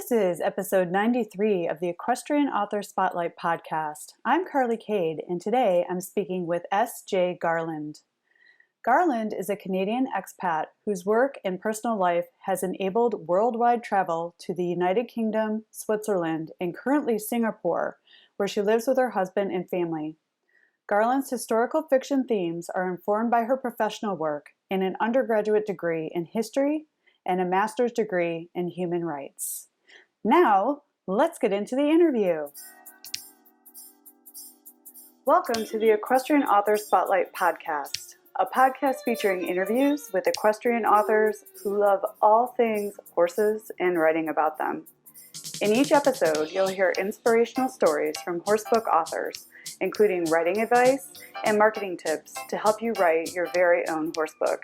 This is episode 93 of the Equestrian Author Spotlight podcast. I'm Carly Kade, and today I'm speaking with S.J. Garland. Garland is a Canadian expat whose work and personal life has enabled worldwide travel to the United Kingdom, Switzerland, and currently Singapore, where she lives with her husband and family. Garland's historical fiction themes are informed by her professional work and an undergraduate degree in history and a master's degree in human rights. Now, let's get into the interview. Welcome to the Equestrian Author Spotlight podcast, a podcast featuring interviews with equestrian authors who love all things horses and writing about them. In each episode, you'll hear inspirational stories from horsebook authors, including writing advice and marketing tips to help you write your very own horsebook.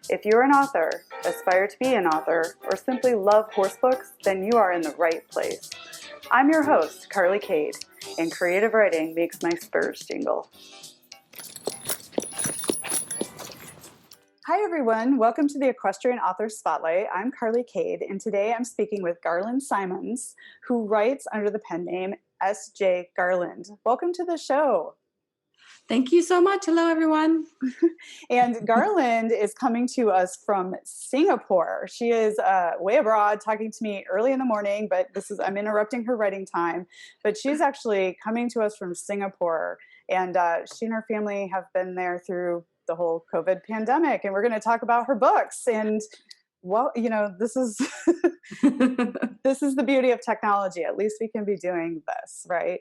If you're an author, aspire to be an author, or simply love horsebooks, then you are in the right place. I'm your host, Carly Kade, and creative writing makes my spurs jingle. Hi everyone, welcome to the Equestrian Author Spotlight. I'm Carly Kade, and today I'm speaking with Garland Simons, who writes under the pen name S.J. Garland. Welcome to the show. Thank you so much. Hello, everyone. And Garland is coming to us from Singapore. She is way abroad talking to me early in the morning, but I'm interrupting her writing time. But she's actually coming to us from Singapore, and she and her family have been there through the whole COVID pandemic. And we're going to talk about her books. And well, this is this is the beauty of technology. At least we can be doing this, right?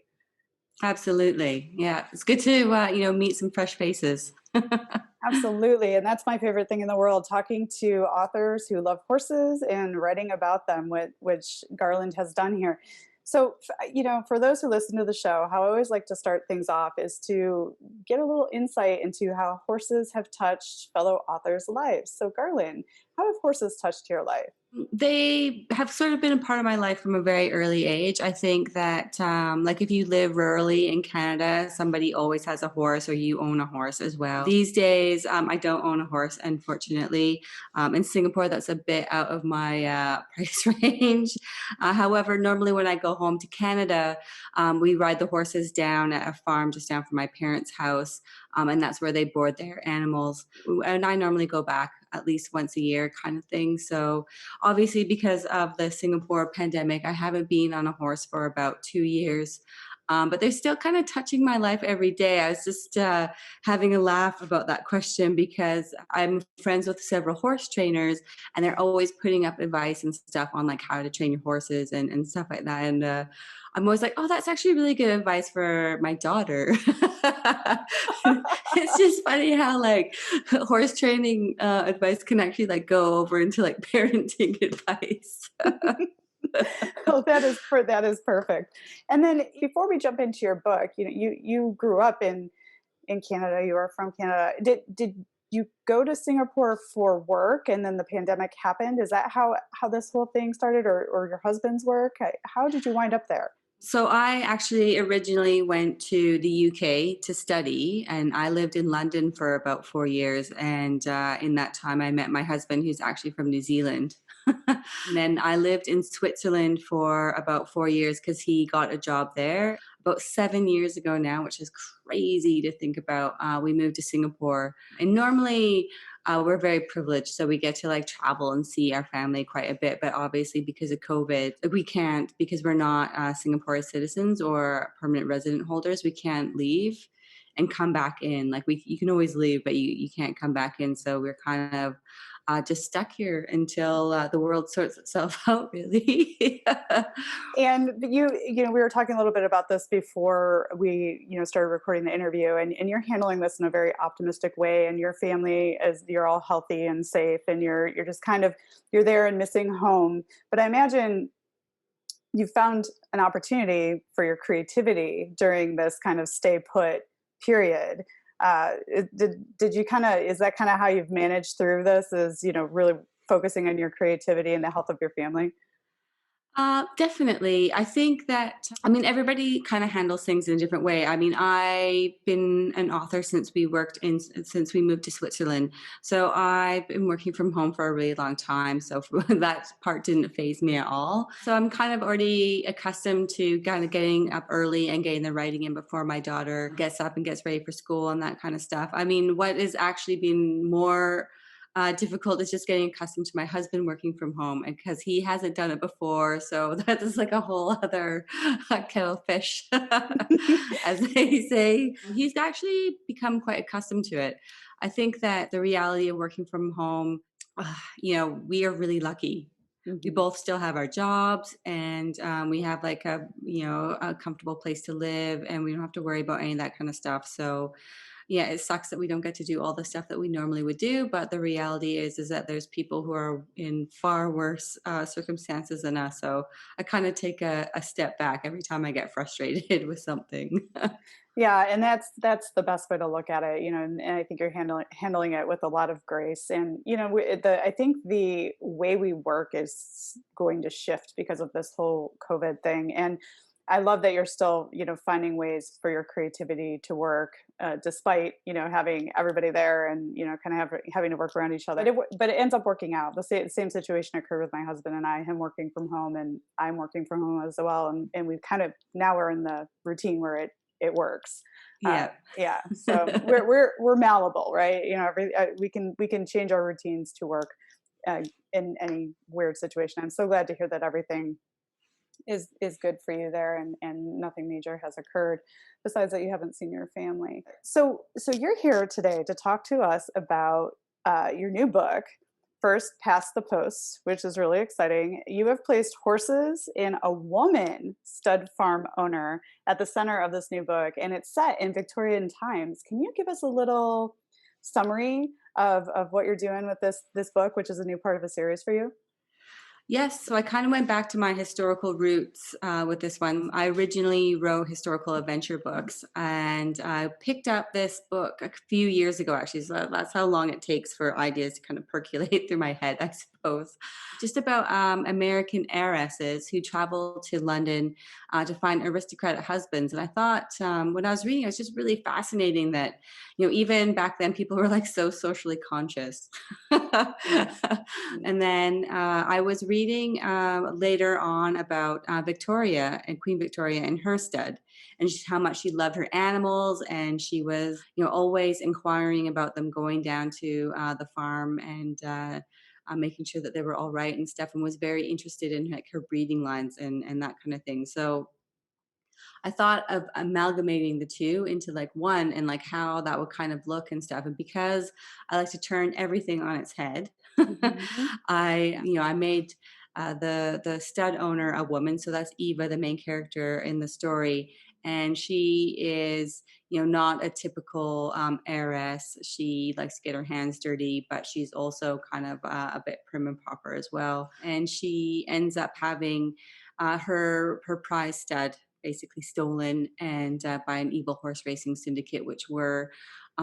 Absolutely. Yeah. It's good to, meet some fresh faces. Absolutely. And that's my favorite thing in the world, talking to authors who love horses and writing about them, which Garland has done here. So, for those who listen to the show, how I always like to start things off is to get a little insight into how horses have touched fellow authors' lives. So, Garland, how have horses touched your life? They have sort of been a part of my life from a very early age. I think that if you live rurally in Canada, somebody always has a horse or you own a horse as well. These days, I don't own a horse, unfortunately. In Singapore, that's a bit out of my price range. However, normally when I go home to Canada, we ride the horses down at a farm just down from my parents' house. And that's where they board their animals. And I normally go back at least once a year kind of thing. So obviously because of the Singapore pandemic, I haven't been on a horse for about 2 years. But they're still kind of touching my life every day. I was just having a laugh about that question because I'm friends with several horse trainers and they're always putting up advice and stuff on like how to train your horses and stuff like that. And I'm always like, oh, that's actually really good advice for my daughter. It's just funny how like horse training advice can actually like go over into like parenting advice. Oh, that is perfect. And then before we jump into your book, you grew up in Canada. You are from Canada. Did you go to Singapore for work and then the pandemic happened? Is that how this whole thing started, or your husband's work? How did you wind up there? So I actually originally went to the UK to study, and I lived in London for about 4 years. And in that time, I met my husband, who's actually from New Zealand. And then I lived in Switzerland for about 4 years because he got a job there. About 7 years ago now, which is crazy to think about, we moved to Singapore. And normally we're very privileged, so we get to like travel and see our family quite a bit. But obviously because of COVID, we can't, because we're not Singapore citizens or permanent resident holders, we can't leave and come back in. Like you can always leave, but you can't come back in. So we're kind of just stuck here until the world sorts itself out, really. And we were talking a little bit about this before we, started recording the interview, and you're handling this in a very optimistic way, and your family, as you're all healthy and safe, and you're just kind of, you're there and missing home. But I imagine you found an opportunity for your creativity during this kind of stay put period. Did you is that kind of how you've managed through this, is, really focusing on your creativity and the health of your family? Definitely. I think that, I mean, everybody kind of handles things in a different way. I mean, I've been an author since we moved to Switzerland. So I've been working from home for a really long time. So that part didn't faze me at all. So I'm kind of already accustomed to kind of getting up early and getting the writing in before my daughter gets up and gets ready for school and that kind of stuff. I mean, what has actually been more difficult is just getting accustomed to my husband working from home, and because he hasn't done it before, so that is like a whole other kettle of fish, as they say. He's actually become quite accustomed to it. I think that the reality of working from home, we are really lucky. We Mhm. both still have our jobs, and we have like a comfortable place to live, and we don't have to worry about any of that kind of stuff. So yeah, it sucks that we don't get to do all the stuff that we normally would do, but the reality is that there's people who are in far worse circumstances than us. So I kind of take a step back every time I get frustrated with something. Yeah, and that's the best way to look at it, and I think you're handling it with a lot of grace. And I think the way we work is going to shift because of this whole COVID thing. And I love that you're still, finding ways for your creativity to work, despite having everybody there and kind of having to work around each other. But it ends up working out. The same situation occurred with my husband and I. Him working from home, and I'm working from home as well. And we've kind of now we're in the routine where it works. Yeah. Yeah, so we're malleable, right? We can change our routines to work in any weird situation. I'm so glad to hear that everything is good for you there, and nothing major has occurred besides that you haven't seen your family. So you're here today to talk to us about your new book, First Past the Post, which is really exciting. You have placed horses in a woman stud farm owner at the center of this new book, and it's set in Victorian times. Can you give us a little summary of what you're doing with this book, which is a new part of a series for you? Yes, so I kind of went back to my historical roots with this one. I originally wrote historical adventure books, and I picked up this book a few years ago, actually. So that's how long it takes for ideas to kind of percolate through my head, I suppose. Just about American heiresses who travel to London to find aristocratic husbands. And I thought when I was reading, it was just really fascinating that, even back then, people were like so socially conscious. And then I was reading later on about Victoria and Queen Victoria and her stud, and just how much she loved her animals, and she was, always inquiring about them, going down to the farm and making sure that they were all right and stuff, and was very interested in like her breeding lines and that kind of thing. So I thought of amalgamating the two into like one, and like how that would kind of look and stuff. And because I like to turn everything on its head, Mhm. I made the stud owner a woman. So that's Eva, the main character in the story. And she is, not a typical heiress. She likes to get her hands dirty, but she's also kind of a bit prim and proper as well. And she ends up having her prize stud basically stolen and by an evil horse racing syndicate, which were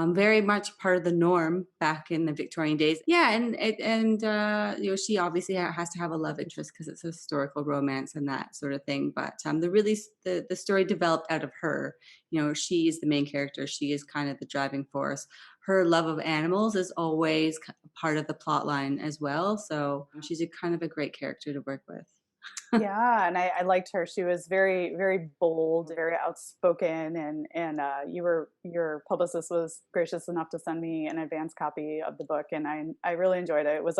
very much part of the norm back in the Victorian days. Yeah, and she obviously has to have a love interest because it's a historical romance and that sort of thing. But the story developed out of her. She is the main character. She is kind of the driving force. Her love of animals is always part of the plot line as well. So she's a kind of a great character to work with. Yeah, and I liked her. She was very, very bold, very outspoken, and your publicist was gracious enough to send me an advance copy of the book, and I really enjoyed it. It was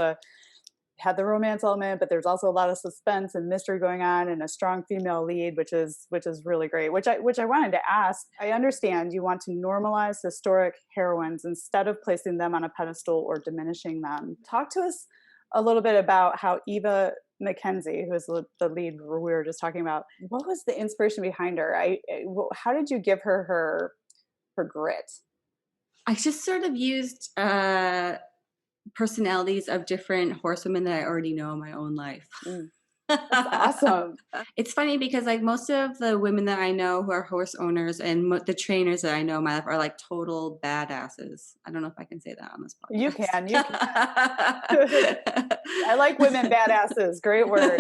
had the romance element, but there's also a lot of suspense and mystery going on, and a strong female lead, which is really great. Which I wanted to ask. I understand you want to normalize historic heroines instead of placing them on a pedestal or diminishing them. Talk to us a little bit about how Eva Mackenzie, who's the lead we were just talking about, what was the inspiration behind her? How did you give her grit? I just sort of used personalities of different horsewomen that I already know in my own life. Mm. That's awesome. It's funny because like most of the women that I know who are horse owners and the trainers that I know in my life are like total badasses. I don't know if I can say that on this You can, you can. podcast. I like women badasses. Great word.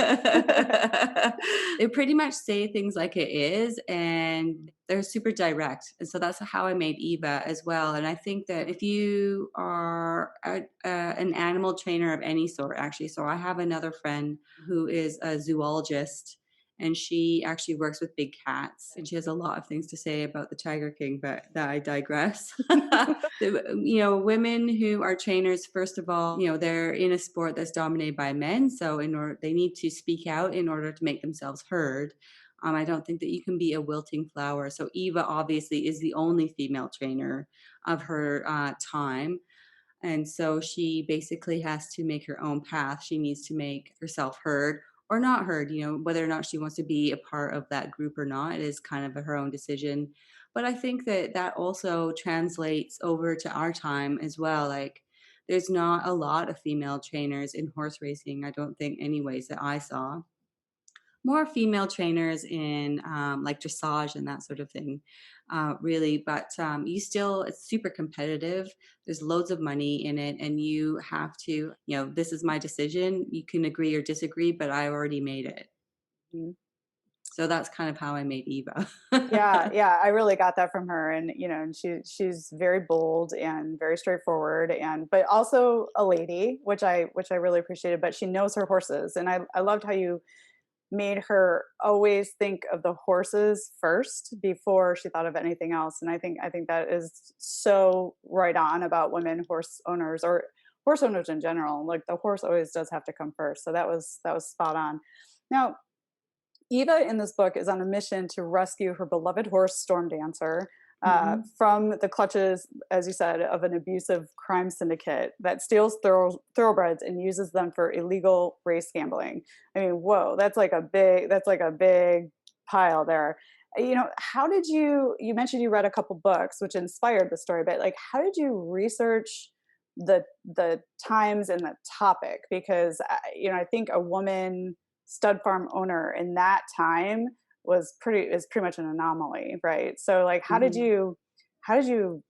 They pretty much say things like it is, and they're super direct. And so that's how I made Eva as well. And I think that if you are an animal trainer of any sort, actually, so I have another friend who is a zoologist, and she actually works with big cats, and she has a lot of things to say about the Tiger King, but that I digress. Women who are trainers, first of all, they're in a sport that's dominated by men, so they need to speak out in order to make themselves heard. I don't think that you can be a wilting flower. So Eva obviously is the only female trainer of her time. And so she basically has to make her own path. She needs to make herself heard or not heard, whether or not she wants to be a part of that group or not. It is kind of her own decision. But I think that that also translates over to our time as well. Like, there's not a lot of female trainers in horse racing, I don't think, anyways, that I saw. More female trainers in like dressage and that sort of thing, really. But it's super competitive. There's loads of money in it, and you have to, this is my decision. You can agree or disagree, but I already made it. Mhm. So that's kind of how I made Eva. Yeah, yeah, I really got that from her, and and she's very bold and very straightforward, and but also a lady, which I really appreciated. But she knows her horses, and I loved how you made her always think of the horses first before she thought of anything else. And I think that is so right on about women horse owners, or horse owners in general. Like, the horse always does have to come first. So that was spot on. Now, Eva in this book is on a mission to rescue her beloved horse, Storm Dancer, Mhm. from the clutches, as you said, of an abusive crime syndicate that steals thoroughbreds and uses them for illegal race gambling. I mean, whoa, that's like a big pile there. How did you mentioned you read a couple books which inspired the story, but like, how did you research the times and the topic? Because I think a woman stud farm owner in that time is pretty much an anomaly, right? So like, Mhm. how did you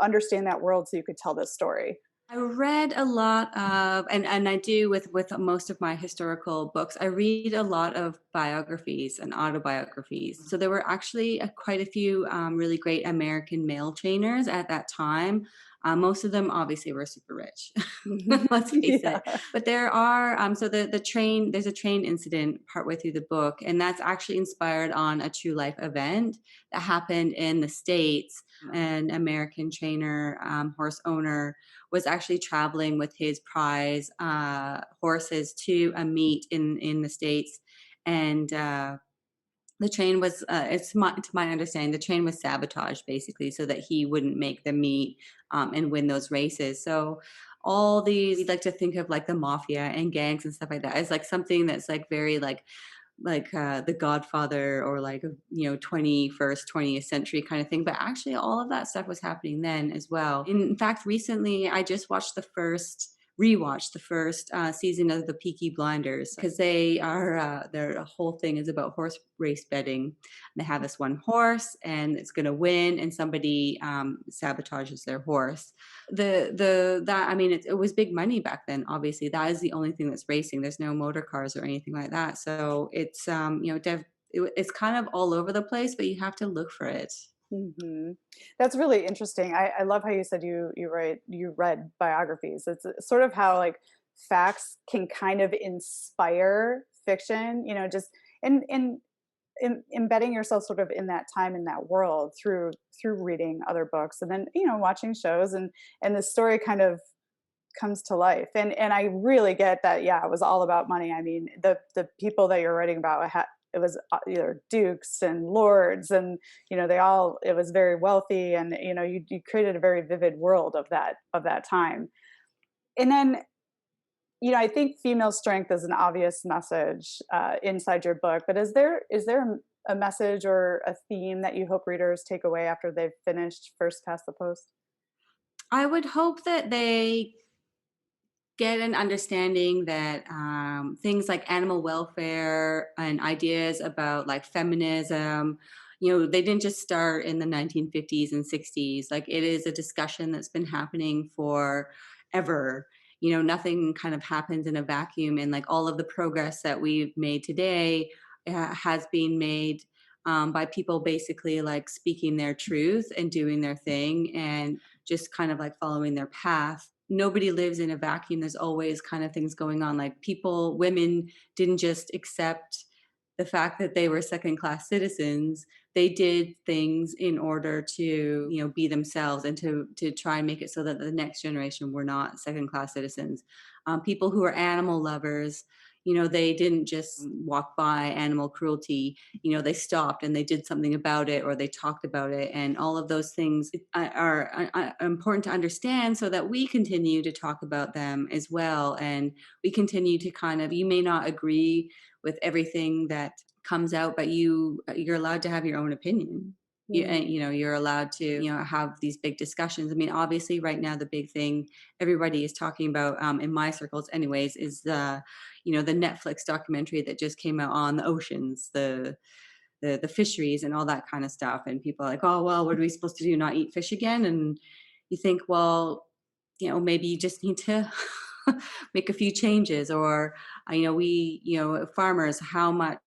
understand that world so you could tell this story? I read a lot of, and I do with most of my historical books. I read a lot of biographies and autobiographies. So there were actually quite a few really great American male trainers at that time. Most of them obviously were super rich. Let's face it. Yeah. But there are so the train. There's a train incident partway through the book, and that's actually inspired on a true life event that happened in the States. An American trainer, horse owner, was actually traveling with his prize horses to a meet in the States, and the train was to my understanding, the train was sabotaged basically so that he wouldn't make the meet and win those races. So all these, we like to think of like the mafia and gangs and stuff like that as like something that's like very like the Godfather, or like 21st 20th century kind of thing. But actually all of that stuff was happening then as well. In fact, recently I just watched the first rewatched the first season of the Peaky Blinders, because their whole thing is about horse race betting. They have this one horse and it's going to win, and somebody sabotages their horse. The that I mean, it was big money back then. Obviously, that is the only thing that's racing. There's no motor cars or anything like that. So it's it's kind of all over the place, but you have to look for it. Hmm. That's really interesting. I love how you said you read biographies. It's sort of how like facts can kind of inspire fiction. Just in embedding yourself sort of in that time, in that world, through reading other books, and then watching shows, and the story kind of comes to life. And I really get that. Yeah, it was all about money. I mean, the people that you're writing about it was either dukes and lords, and it was very wealthy, and you created a very vivid world of that time. And then I think female strength is an obvious message inside your book, but is there a message or a theme that you hope readers take away after they've finished First Past the Post? I would hope that they get an understanding that things like animal welfare and ideas about like feminism, they didn't just start in the 1950s and 60s. Like it is a discussion that's been happening for ever. Nothing kind of happens in a vacuum, and like all of the progress that we've made today has been made by people basically like speaking their truth and doing their thing and just kind of like following their path. Nobody lives in a vacuum. There's always kind of things going on. Like women didn't just accept the fact that they were second class citizens. They did things in order to, be themselves and to try and make it so that the next generation were not second class citizens. People who are animal lovers, they didn't just walk by animal cruelty. They stopped and they did something about it, or they talked about it, and all of those things are important to understand so that we continue to talk about them as well. And we continue to kind of, you may not agree with everything that comes out, but you're allowed to have your own opinion. You're allowed to, have these big discussions. I mean, obviously right now, the big thing everybody is talking about, in my circles anyways, is the Netflix documentary that just came out on the oceans, the fisheries and all that kind of stuff. And people are like, oh, well, what are we supposed to do? Not eat fish again? And you think, well, maybe you just need to make a few changes. Or, farmers, how much,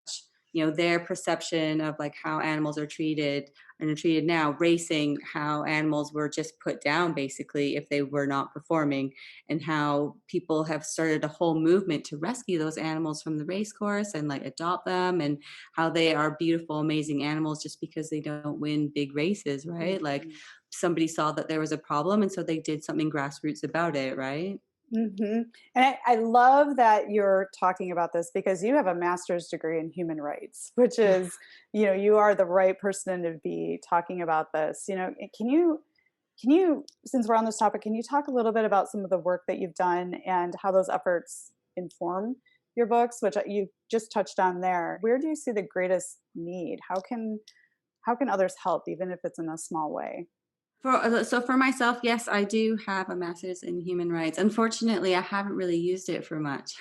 their perception of like how animals are treated and are treated now, racing, how animals were just put down basically if they were not performing, and how people have started a whole movement to rescue those animals from the race course and like adopt them, and how they are beautiful, amazing animals just because they don't win big races, right? Mm-hmm. Like somebody saw that there was a problem, and so they did something grassroots about it, right? Mm-hmm. And I love that you're talking about this, because you have a master's degree in human rights, which is, you are the right person to be talking about this. Can you, since we're on this topic, can you talk a little bit about some of the work that you've done and how those efforts inform your books, which you just touched on there? Where do you see the greatest need? How can others help, even if it's in a small way? So for myself, yes, I do have a master's in human rights. Unfortunately, I haven't really used it for much,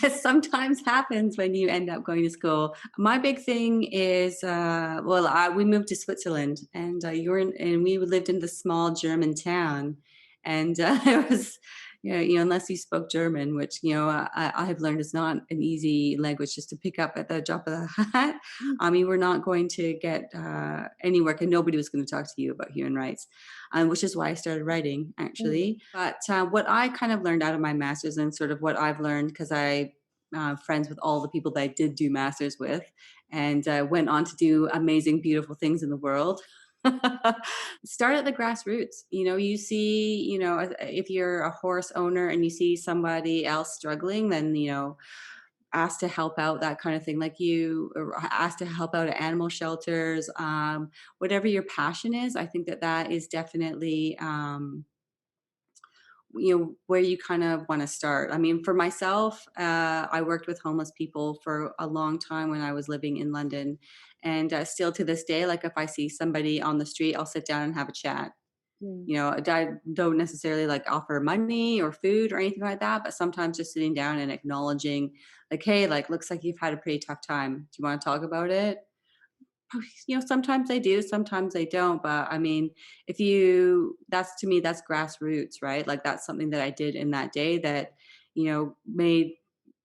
as sometimes happens when you end up going to school. My big thing is, we moved to Switzerland, and and we lived in this small German town, and it was. Unless you spoke German, which I have learned is not an easy language just to pick up at the drop of the hat. You were not going to get anywhere, and nobody was going to talk to you about human rights, which is why I started writing, actually. But what I kind of learned out of my master's, and sort of what I've learned, because I friends with all the people that I did do masters with, and went on to do amazing, beautiful things in the world. Start at the grassroots. You see, if you're a horse owner and you see somebody else struggling, then ask to help out, that kind of thing. Like or ask to help out at animal shelters. Whatever your passion is, I think that is definitely where you kind of want to start. I mean, for myself, I worked with homeless people for a long time when I was living in London, and still to this day, like if I see somebody on the street, I'll sit down and have a chat. I don't necessarily like offer money or food or anything like that, but sometimes just sitting down and acknowledging, like, hey, like, looks like you've had a pretty tough time. Do you want to talk about it? Sometimes they do, sometimes they don't. But I mean, to me, that's grassroots, right? Like that's something that I did in that day that,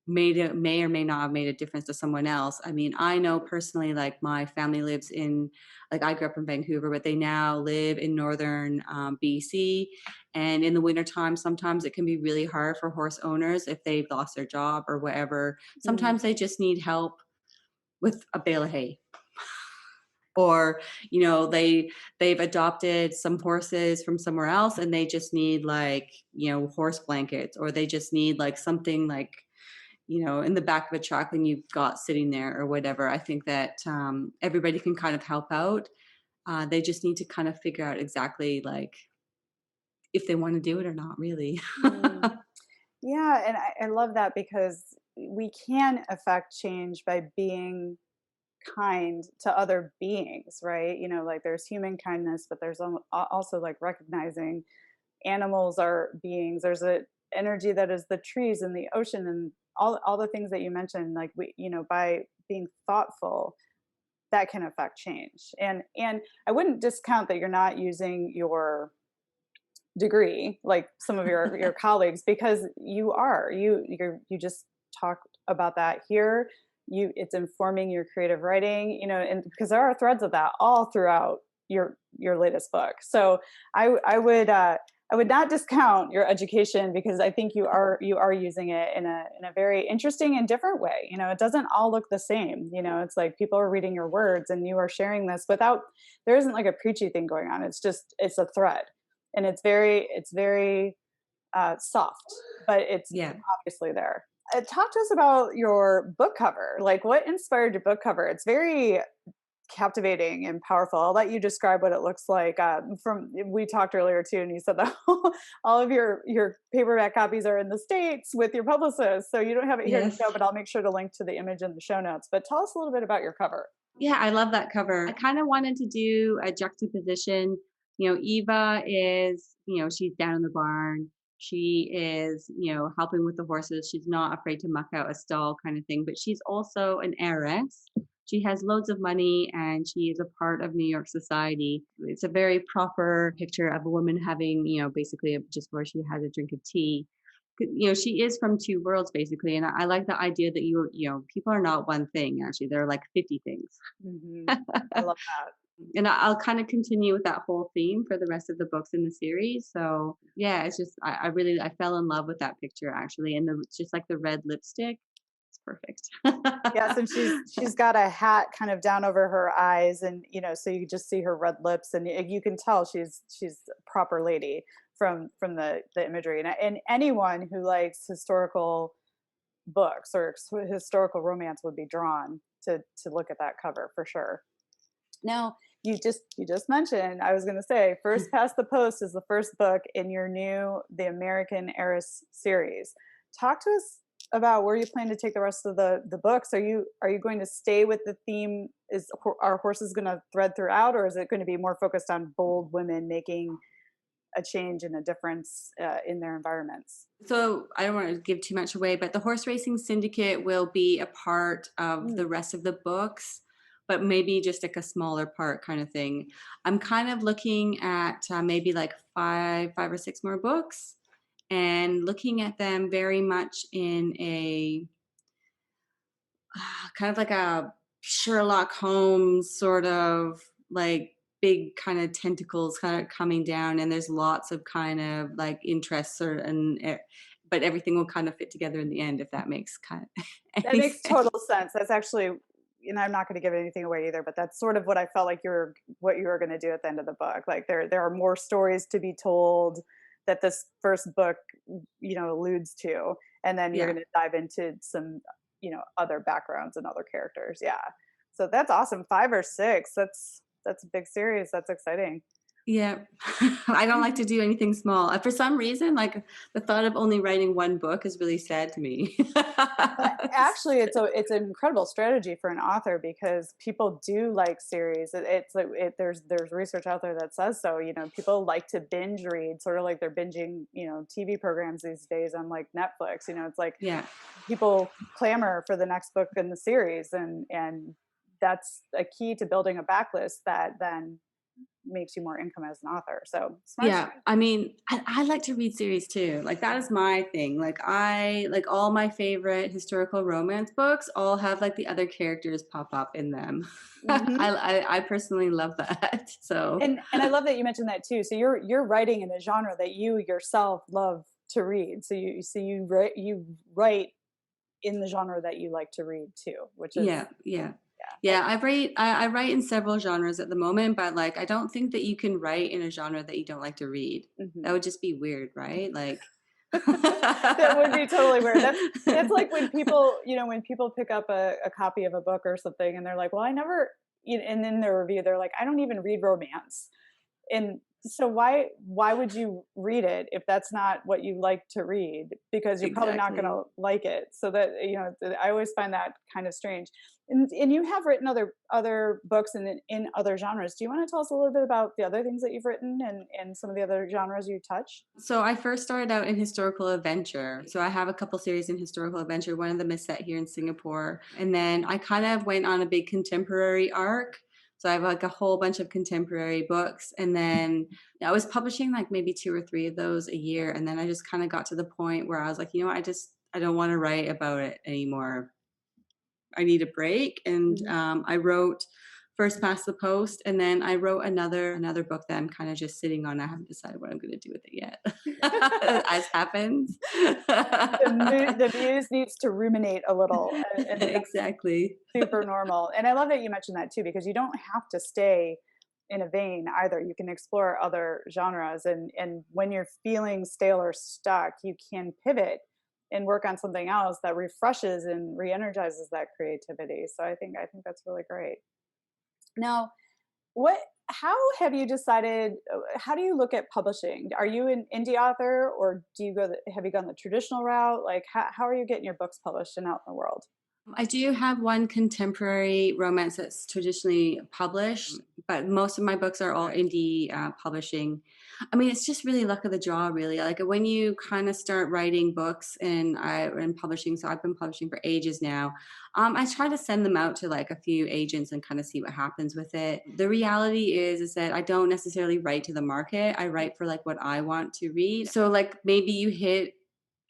may or may not have made a difference to someone else. I mean, I know personally, like my family lives in, like I grew up in Vancouver, but they now live in northern BC. And in the wintertime, sometimes it can be really hard for horse owners if they've lost their job or whatever. Sometimes they just need help with a bale of hay. Or they've adopted some horses from somewhere else and they just need like horse blankets, or they just need like something like in the back of a truck and you've got sitting there or whatever. I think that everybody can kind of help out. They just need to kind of figure out exactly like if they want to do it or not, really. Yeah, and I love that, because we can affect change by being kind to other beings, right? Like there's human kindness, but there's also like recognizing animals are beings. There's a energy that is the trees and the ocean and all the things that you mentioned. Like by being thoughtful, that can affect change. And I wouldn't discount that you're not using your degree like some of your colleagues, because you just talked about that here. It's informing your creative writing, and because there are threads of that all throughout your latest book. So I would not discount your education, because I think you are using it in a very interesting and different way. It doesn't all look the same. It's like people are reading your words and you are sharing this without, there isn't like a preachy thing going on. It's a thread, and it's very soft, but it's obviously there. Talk to us about your book cover. Like, what inspired your book cover? It's very captivating and powerful. I'll let you describe what it looks like. We talked earlier too, and you said that all of your paperback copies are in the States with your publicist, so you don't have it here to show, but I'll make sure to link to the image in the show notes. But tell us a little bit about your cover. Yeah, I love that cover. I kind of wanted to do a juxtaposition. Eva is, she's down in the barn. She is, helping with the horses. She's not afraid to muck out a stall kind of thing, but she's also an heiress. She has loads of money and she is a part of New York society. It's a very proper picture of a woman having, basically just where she has a drink of tea. She is from two worlds basically. And I like the idea that people are not one thing, actually. They're like 50 things. Mm-hmm. I love that. And I'll kind of continue with that whole theme for the rest of the books in the series. So yeah, it's just, I fell in love with that picture actually. And just like the red lipstick, it's perfect. Yes, and she's got a hat kind of down over her eyes, and so you just see her red lips, and you can tell she's a proper lady from the imagery. And anyone who likes historical books or historical romance would be drawn to look at that cover for sure. Now, you just mentioned, I was going to say, First Past the Post is the first book in your The American Heiress series. Talk to us about where you plan to take the rest of the books. Are you going to stay with the theme? Are horses going to thread throughout, or is it going to be more focused on bold women making a change and a difference in their environments? So I don't want to give too much away, but the horse racing syndicate will be a part of the rest of the books, but maybe just like a smaller part kind of thing. I'm kind of looking at maybe like five or six more books, and looking at them very much in a kind of like a Sherlock Holmes sort of like big kind of tentacles kind of coming down, and there's lots of kind of like interests but everything will kind of fit together in the end, if that makes that makes total sense. That's actually, I'm not going to give anything away either, but that's sort of what I felt like what you were going to do at the end of the book. Like there are more stories to be told that this first book alludes to, and then you're going to dive into some other backgrounds and other characters. So that's awesome. 5 or 6, that's a big series. That's exciting. Yeah. I don't like to do anything small. For some reason, like the thought of only writing one book is really sad to me. Actually, it's an incredible strategy for an author, because people do like series. There's research out there that says so. People like to binge read, sort of like they're binging TV programs these days on like Netflix. It's like people clamor for the next book in the series, and that's a key to building a backlist that then makes you more income as an author. So I mean, I like to read series too. Like that is my thing. Like all my favorite historical romance books all have like the other characters pop up in them. Mm-hmm. I personally love that. So and I love that you mentioned that too. So you're writing in a genre that you yourself love to read. So you write in the genre that you like to read too, which is Yeah, I write in several genres at the moment, but like I don't think that you can write in a genre that you don't like to read. Mm-hmm. That would just be weird, right? Like that would be totally weird. That's like when people, when people pick up a copy of a book or something, and they're like, well, I never, and in their review, they're like, I don't even read romance. And So why would you read it if that's not what you like to read? Because you're probably not going Exactly. to like it. So that I always find that kind of strange. And you have written other books in other genres. Do you want to tell us a little bit about the other things that you've written and some of the other genres you touch? So I first started out in historical adventure. So I have a couple series in historical adventure. One of them is set here in Singapore. And then I kind of went on a big contemporary arc. So I have like a whole bunch of contemporary books. And then I was publishing like maybe two or three of those a year. And then I just kind of got to the point where I was like, you know what, I don't want to write about it anymore. I need a break. And Mhm. I wrote First Past the Post, and then I wrote another book that I'm kind of just sitting on. I haven't decided what I'm going to do with it yet, as happens. The muse needs to ruminate a little, and that's Exactly. super normal. And I love that you mentioned that too, because you don't have to stay in a vein either. You can explore other genres, and when you're feeling stale or stuck, you can pivot and work on something else that refreshes and re-energizes that creativity. So I think that's really great. Now, what how have you decided how do you look at publishing? Are you an indie author, or have you gone the traditional route? Like how are you getting your books published and out in the world? I do have one contemporary romance that's traditionally published, but most of my books are all indie publishing. I mean, it's just really luck of the draw, really. Like when you kind of start writing books and publishing, so I've been publishing for ages now. I try to send them out to like a few agents and kind of see what happens with it. The reality is that I don't necessarily write to the market. I write for like what I want to read. So like maybe you hit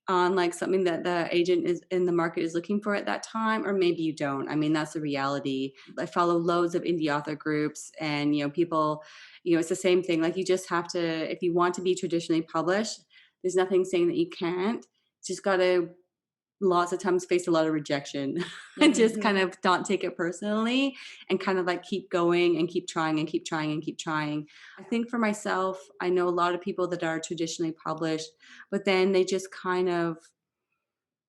on like something that the agent is in the market is looking for at that time, or maybe you don't. I mean, that's the reality. I follow loads of indie author groups, and people, it's the same thing. Like you just have to, if you want to be traditionally published, there's nothing saying that you can't. Just got to lots of times face a lot of rejection and just Mhm. kind of don't take it personally and kind of like keep going and keep trying and keep trying and keep trying. I think for myself, I know a lot of people that are traditionally published, but then they just kind of,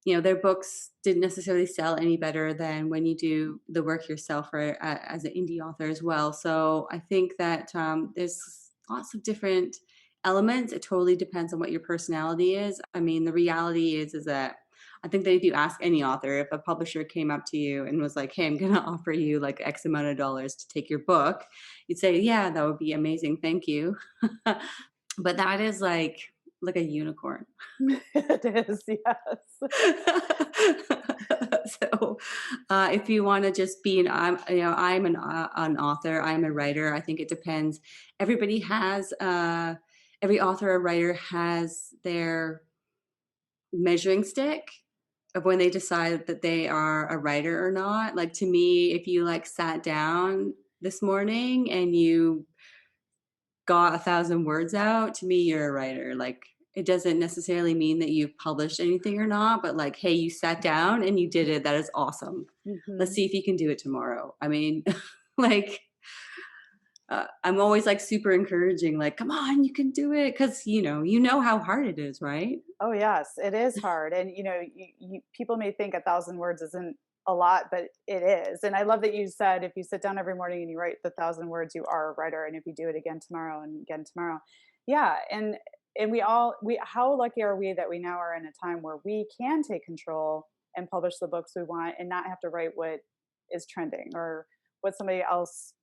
their books didn't necessarily sell any better than when you do the work yourself or as an indie author as well. So I think that there's lots of different elements. It totally depends on what your personality is. I mean, the reality is that I think that if you ask any author, if a publisher came up to you and was like, "Hey, I'm going to offer you like X amount of dollars to take your book," you'd say, "Yeah, that would be amazing. Thank you." But that is like a unicorn. It is, yes. So, if you want to just be I'm an author. I'm a writer. I think it depends. Everybody has, every author or writer has their measuring stick of when they decide that they are a writer or not. Like to me, if you like sat down this morning and you got 1,000 words out, to me, you're a writer. Like, it doesn't necessarily mean that you've published anything or not, but like, hey, you sat down and you did it. That is awesome. Let's Mhm. see if you can do it tomorrow. I mean, like, I'm always like super encouraging, like, come on, you can do it. Cause you know how hard it is, right? Oh, yes, it is hard, and, people may think 1,000 words isn't a lot, but it is, and I love that you said if you sit down every morning and you write the 1,000 words, you are a writer, and if you do it again tomorrow and again tomorrow. Yeah, and we how lucky are we that we now are in a time where we can take control and publish the books we want and not have to write what is trending or what somebody else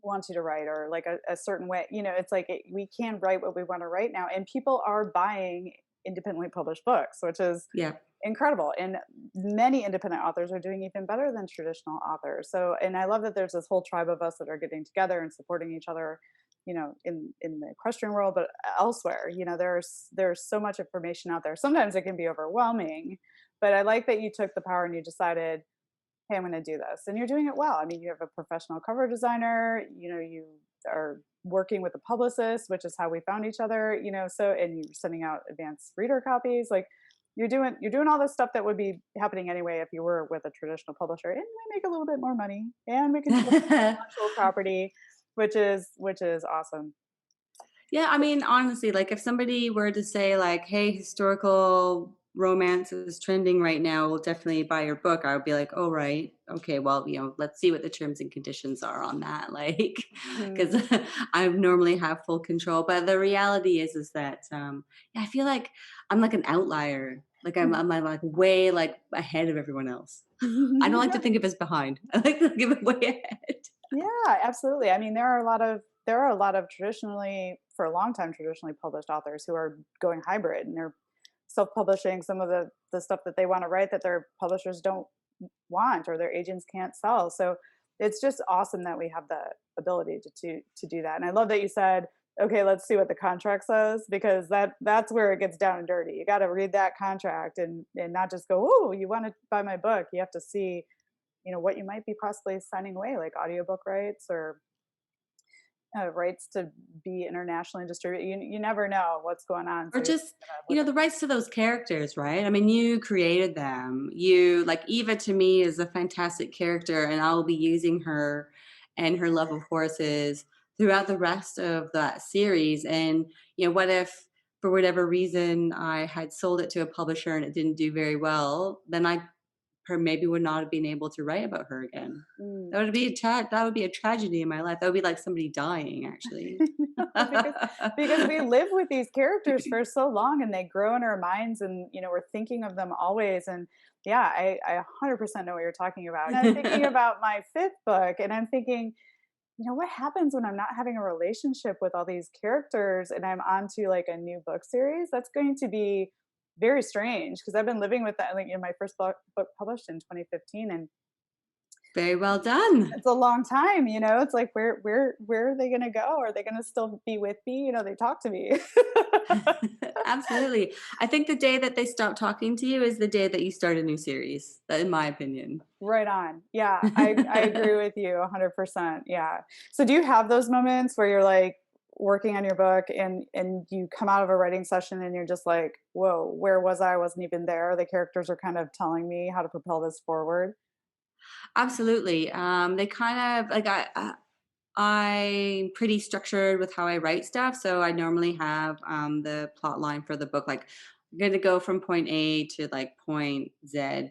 wants you to write or like a certain way. It's like we can write what we want to write now, and people are buying independently published books, which is Yeah. incredible. And many independent authors are doing even better than traditional authors. So, and I love that there's this whole tribe of us that are getting together and supporting each other, in the equestrian world, but elsewhere. There's so much information out there. Sometimes it can be overwhelming, but I like that you took the power and you decided, hey, I'm going to do this. And you're doing it well. I mean, you have a professional cover designer, you are working with a publicist, which is how we found each other, so, and you're sending out advanced reader copies. Like you're doing all this stuff that would be happening anyway if you were with a traditional publisher, and we make a little bit more money and we can do intellectual property, which is awesome. Yeah, I mean, honestly, like if somebody were to say like, "Hey, historical romance is trending right now will definitely buy your book. I would be like, oh, right. Okay. Well, let's see what the terms and conditions are on that. Like, Mhm. because I normally have full control. But the reality is that, yeah, I feel like I'm like an outlier. Like I'm like way like ahead of everyone else. I don't like to think of as behind. I like to give it way ahead. Yeah, absolutely. I mean, there are a lot of traditionally, for a long time, traditionally published authors who are going hybrid, and they're self-publishing some of the stuff that they want to write that their publishers don't want or their agents can't sell. So it's just awesome that we have the ability to do that. And I love that you said, okay, let's see what the contract says, because that's where it gets down and dirty. You got to read that contract and not just go, oh, you want to buy my book. You have to see, what you might be possibly signing away, like audiobook rights or rights to be internationally distributed. You never know what's going on. Or So you just, gotta look the rights to those characters, right? I mean, you created them. You like Eva to me is a fantastic character, and I'll be using her and her love of horses throughout the rest of that series. And, what if for whatever reason I had sold it to a publisher and it didn't do very well, then I maybe would not have been able to write about her again. at. That would be a tragedy in my life. That would be like somebody dying, actually. Because we live with these characters for so long and they grow in our minds, and we're thinking of them always. And yeah, I 100% know what you're talking about. And I'm thinking about my fifth book, and I'm thinking, what happens when I'm not having a relationship with all these characters and I'm onto like a new book series? That's going to be very strange, because I've been living with that. Like, my first book published in 2015, and Very well done. it's a long time. It's like, where are they going to go? Are they going to still be with me? They talk to me. Absolutely. I think the day that they stop talking to you is the day that you start a new series, in my opinion. Right on. Yeah, I agree with you 100%. Yeah. So do you have those moments where you're like working on your book and you come out of a writing session and you're just like, whoa, where was I? I wasn't even there. The characters are kind of telling me how to propel this forward. Absolutely. They kind of like I'm pretty structured with how I write stuff, so I normally have the plot line for the book. Like, I'm going to go from point A to like point Z,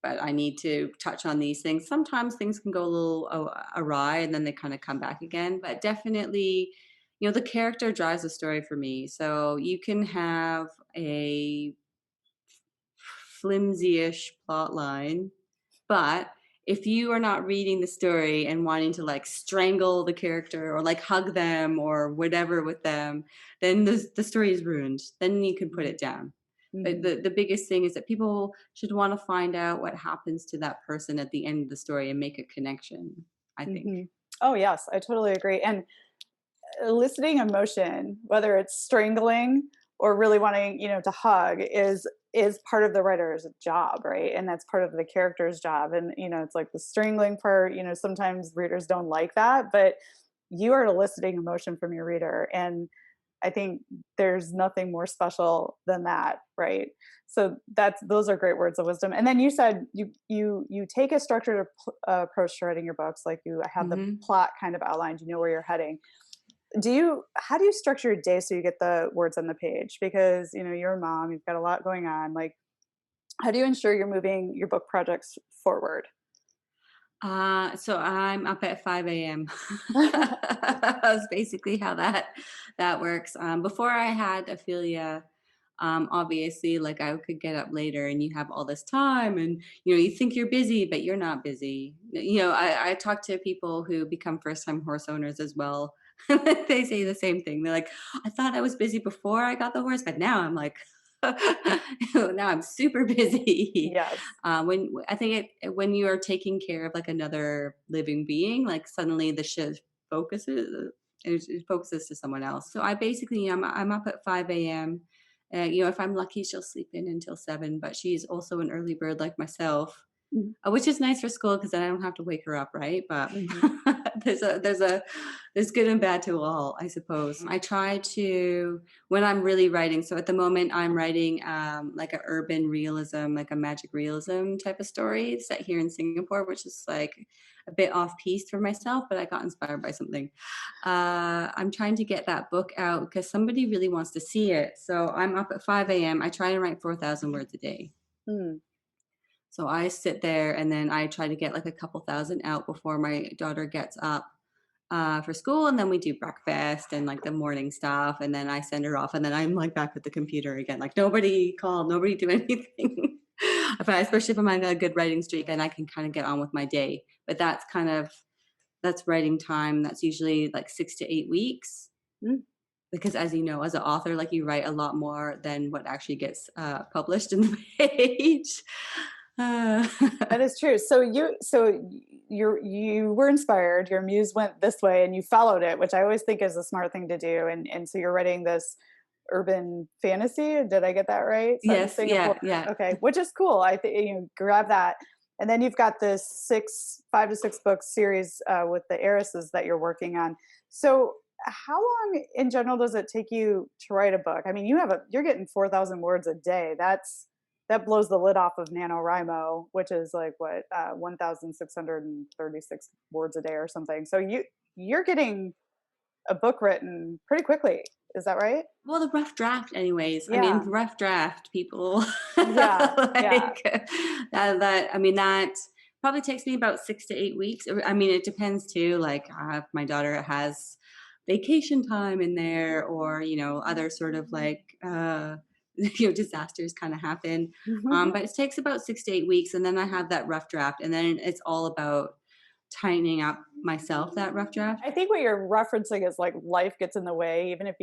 but I need to touch on these things. Sometimes things can go a little awry, and then they kind of come back again. But definitely, the character drives the story for me. So you can have a flimsy-ish plot line, but if you are not reading the story and wanting to like strangle the character or like hug them or whatever with them, then the story is ruined. Then you can put it down. But Mhm. the biggest thing is that people should want to find out what happens to that person at the end of the story and make a connection, I think. Mhm. Oh, yes, I totally agree. And eliciting emotion, whether it's strangling or really wanting, to hug, is part of the writer's job, right? And that's part of the character's job. And it's like the strangling part, sometimes readers don't like that, but you are eliciting emotion from your reader. And I think there's nothing more special than that, right? So those are great words of wisdom. And then you said you take a structured approach to writing your books, like you have the Hmm. plot kind of outlined, you know where you're heading. How do you structure your day so you get the words on the page? Because you're a mom, you've got a lot going on. Like, how do you ensure you're moving your book projects forward? So I'm up at 5 a.m. That's basically how that works. Before I had Ophelia, obviously, like I could get up later, and you have all this time, and you think you're busy, but you're not busy. I talk to people who become first-time horse owners as well. They say the same thing. They're like, I thought I was busy before I got the horse, but now I'm like, now I'm super busy. Yes. When I think when you are taking care of like another living being, like suddenly the shift focuses it focuses to someone else. So I basically I'm up at 5 a.m. If I'm lucky, she'll sleep in until 7, but she's also an early bird like myself. which is nice for school because then I don't have to wake her up, right? But Mm-hmm. there's good and bad to all, I suppose. I try to when I'm really writing. So at the moment, I'm writing like a urban realism, like a magic realism type of story set here in Singapore, which is like a bit off piece for myself, but I got inspired by something. I'm trying to get that book out because somebody really wants to see it. So I'm up at 5 a.m. I try to write 4,000 words a day. Mm. So I sit there and then I try to get like a couple thousand out before my daughter gets up for school. And then we do breakfast and like the morning stuff. And then I send her off. And then I'm like back at the computer again. Like nobody called, nobody do anything. Especially if I'm on a good writing streak, then I can kind of get on with my day. But that's writing time. That's usually like 6 to 8 weeks. Mm. Because as you know, as an author, like you write a lot more than what actually gets published in the page. That is true. You were inspired, your muse went this way and you followed it, which I always think is a smart thing to do. And so you're writing this urban fantasy. Did I get that right? Set in Yes, Singapore. yeah. Okay, which is cool. I think you grab that. And then you've got this 5 to 6 book series with the heiresses that you're working on. So how long in general does it take you to write a book? I mean, you're getting 4,000 words a day. That blows the lid off of NaNoWriMo, which is like what 1,636 words a day or something. So you're getting a book written pretty quickly. Is that right? Well, the rough draft, anyways. I mean, Yeah. rough draft, people. Yeah. Yeah. like I mean, that probably takes me about 6 to 8 weeks. I mean, it depends too. Like, if my daughter has vacation time in there, or other sort of like disasters kind of happen. But it takes about 6 to 8 weeks, and then I have that rough draft, and then it's all about tightening up myself that rough draft. I think what you're referencing is like life gets in the way, even if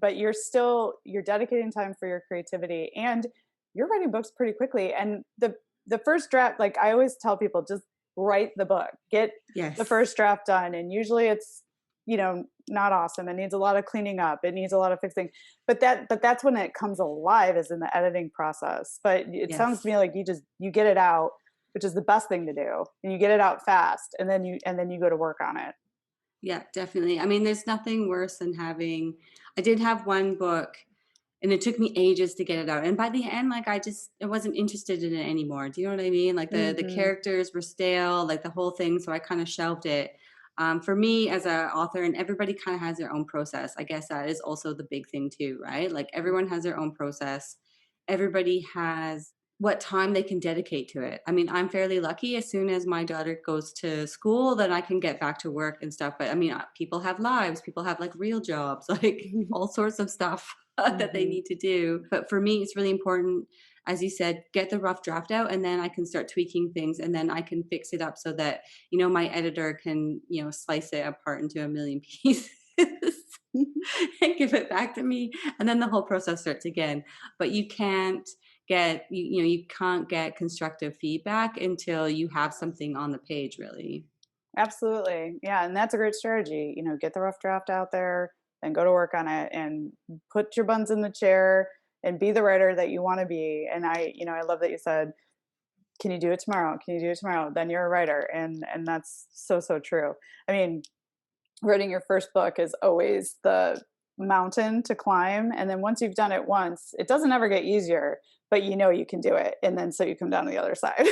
but you're dedicating time for your creativity and you're writing books pretty quickly. And the first draft, like I always tell people, just write the book, get Yes. the first draft done. And usually it's, not awesome. It needs a lot of cleaning up. It needs a lot of fixing, but that's when it comes alive, is in the editing process. But it sounds to me like you get it out, which is the best thing to do. And you get it out fast, and then you go to work on it. Yeah, definitely. I mean, there's nothing worse than I did have one book and it took me ages to get it out. And by the end, like I wasn't interested in it anymore. Do you know what I mean? Like the characters were stale, like the whole thing. So I kind of shelved it. For me as an author, and everybody kind of has their own process. I guess that is also the big thing too, right? Like everyone has their own process. Everybody has what time they can dedicate to it. I mean, I'm fairly lucky. As soon as my daughter goes to school, then I can get back to work and stuff. But I mean, people have lives, people have like real jobs, like all sorts of stuff that they need to do. But for me, it's really important, as you said, get the rough draft out, and then I can start tweaking things, and then I can fix it up so that, my editor can, slice it apart into a million pieces. And give it back to me, and then the whole process starts again. But you can't get constructive feedback until you have something on the page, really. Absolutely. Yeah. And that's a great strategy. Get the rough draft out there and go to work on it and put your buns in the chair and be the writer that you want to be. And I love that you said, can you do it tomorrow? Can you do it tomorrow? Then you're a writer. And that's so, so true. I mean, writing your first book is always the mountain to climb. And then once you've done it once, it doesn't ever get easier, but you can do it. And then so you come down to the other side.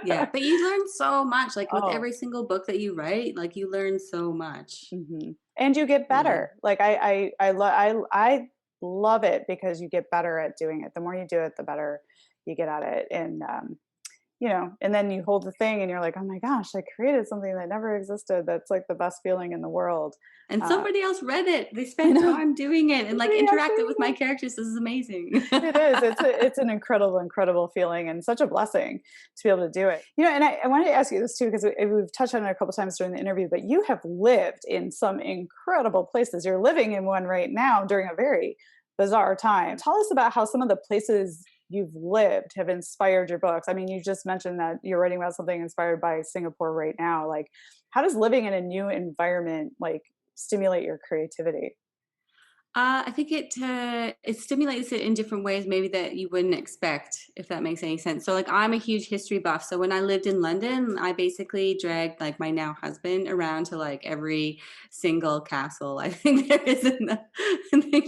Yeah. But you learn so much, like with Oh. every single book that you write, like you learn so much. Mm-hmm. And you get better. Like I love it because you get better at doing it. The more you do it, the better you get at it. And and then you hold the thing and you're like, oh my gosh, I created something that never existed. That's like the best feeling in the world. And somebody else read it. They spent time doing it and like interacted with my characters. This is amazing. It is. It's an incredible feeling and such a blessing to be able to do it. And I wanted to ask you this too, because we've touched on it a couple times during the interview, but you have lived in some incredible places. You're living in one right now during a very bizarre time. Tell us about how some of the places you've lived have inspired your books. I mean, you just mentioned that you're writing about something inspired by Singapore right now. Like, how does living in a new environment like stimulate your creativity? I think it stimulates it in different ways, maybe that you wouldn't expect, if that makes any sense. So, like, I'm a huge history buff. So when I lived in London, I basically dragged like my now husband around to like every single castle I think there is in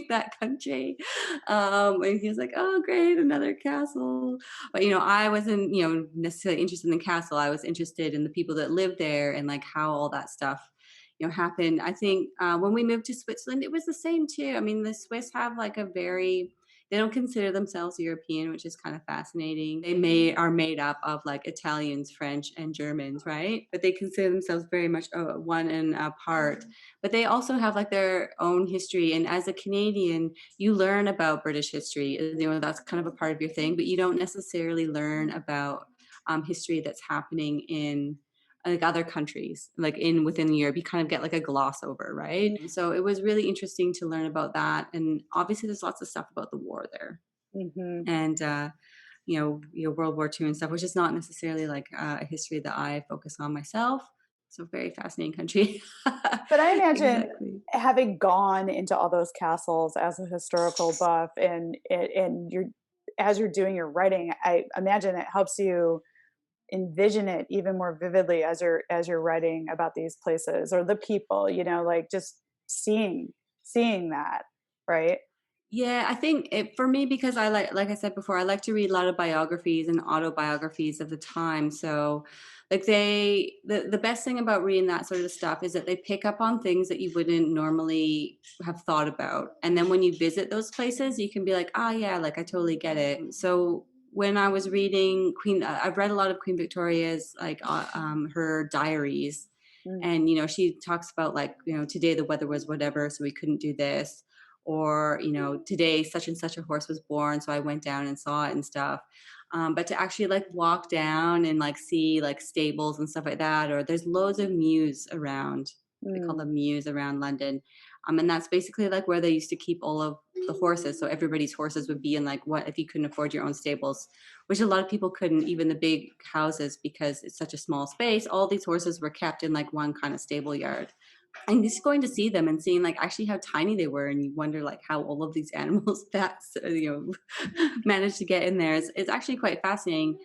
that country. And he was like, "Oh, great, another castle!" But I wasn't necessarily interested in the castle. I was interested in the people that lived there and like how all that stuff happened. I think when we moved to Switzerland, it was the same too. I mean, the Swiss have like they don't consider themselves European, which is kind of fascinating. Are made up of like Italians, French, and Germans, right? But they consider themselves very much one and apart. But they also have like their own history. And as a Canadian, you learn about British history. That's kind of a part of your thing, but you don't necessarily learn about history that's happening in like other countries, like within Europe. You kind of get like a gloss over, right? So it was really interesting to learn about that. And obviously there's lots of stuff about the war there. Mm-hmm. And World War II and stuff, which is not necessarily like a history that I focus on myself. So very fascinating country. But I imagine Exactly. having gone into all those castles as a historical buff, and you're as you're doing your writing, I imagine it helps you envision it even more vividly as you're writing about these places or the people, like just seeing that, right? Yeah, I think for me, because like I said before, I like to read a lot of biographies and autobiographies of the time. So, like the best thing about reading that sort of stuff is that they pick up on things that you wouldn't normally have thought about, and then when you visit those places, you can be like, ah, yeah, like I totally get it. So when I was reading I've read a lot of Queen Victoria's, like her diaries, Mm, and she talks about like today the weather was whatever, so we couldn't do this, or today such and such a horse was born, so I went down and saw it and stuff. But to actually like walk down and like see like stables and stuff like that, or there's loads of mews around. They call mm, them mews around London. And that's basically like where they used to keep all of the horses. So everybody's horses would be in like, what if you couldn't afford your own stables, which a lot of people couldn't, even the big houses, because it's such a small space. All these horses were kept in like one kind of stable yard, and just going to see them and seeing like actually how tiny they were, and you wonder like how all of these animals that's managed to get in there. It's actually quite fascinating.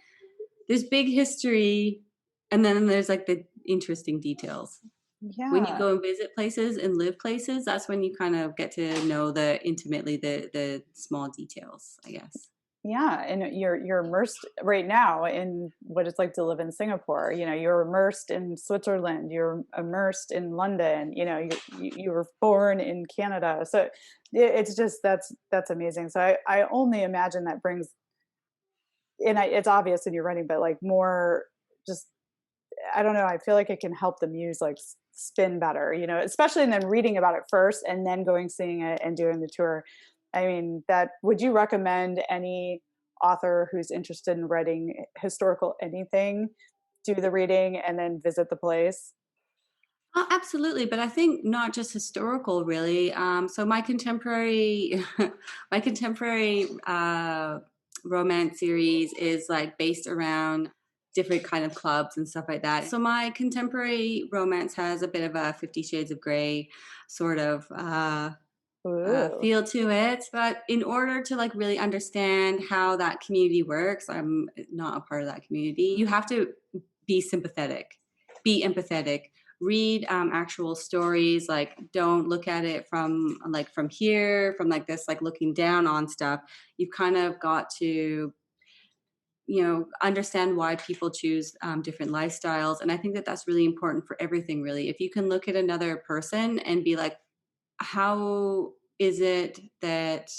There's big history, and then there's like the interesting details. When you yeah. go and visit places and live places, that's when you kind of get to know the small details, I guess. Yeah, and you're immersed right now in what it's like to live in Singapore. You're immersed in Switzerland. You're immersed in London. You were born in Canada. So it's just that's amazing. So I only imagine that brings, and it's obvious in your writing, but like more, just I don't know. I feel like it can help the muse like spin better. Especially and then reading about it first and then going seeing it and doing the tour. I mean, that would you recommend any author who's interested in writing historical anything do the reading and then visit the place? Oh, absolutely, but I think not just historical, really. So my contemporary, my contemporary romance series is like based around different kind of clubs and stuff like that. So my contemporary romance has a bit of a 50 Shades of Grey sort of Ooh. feel to it. But in order to like really understand how that community works, I'm not a part of that community. You have to be sympathetic, be empathetic, read actual stories. Like, don't look at it from here, from like this, like looking down on stuff. You've kind of got to understand why people choose different lifestyles. And I think that that's really important for everything, really. If you can look at another person and be like, how is it that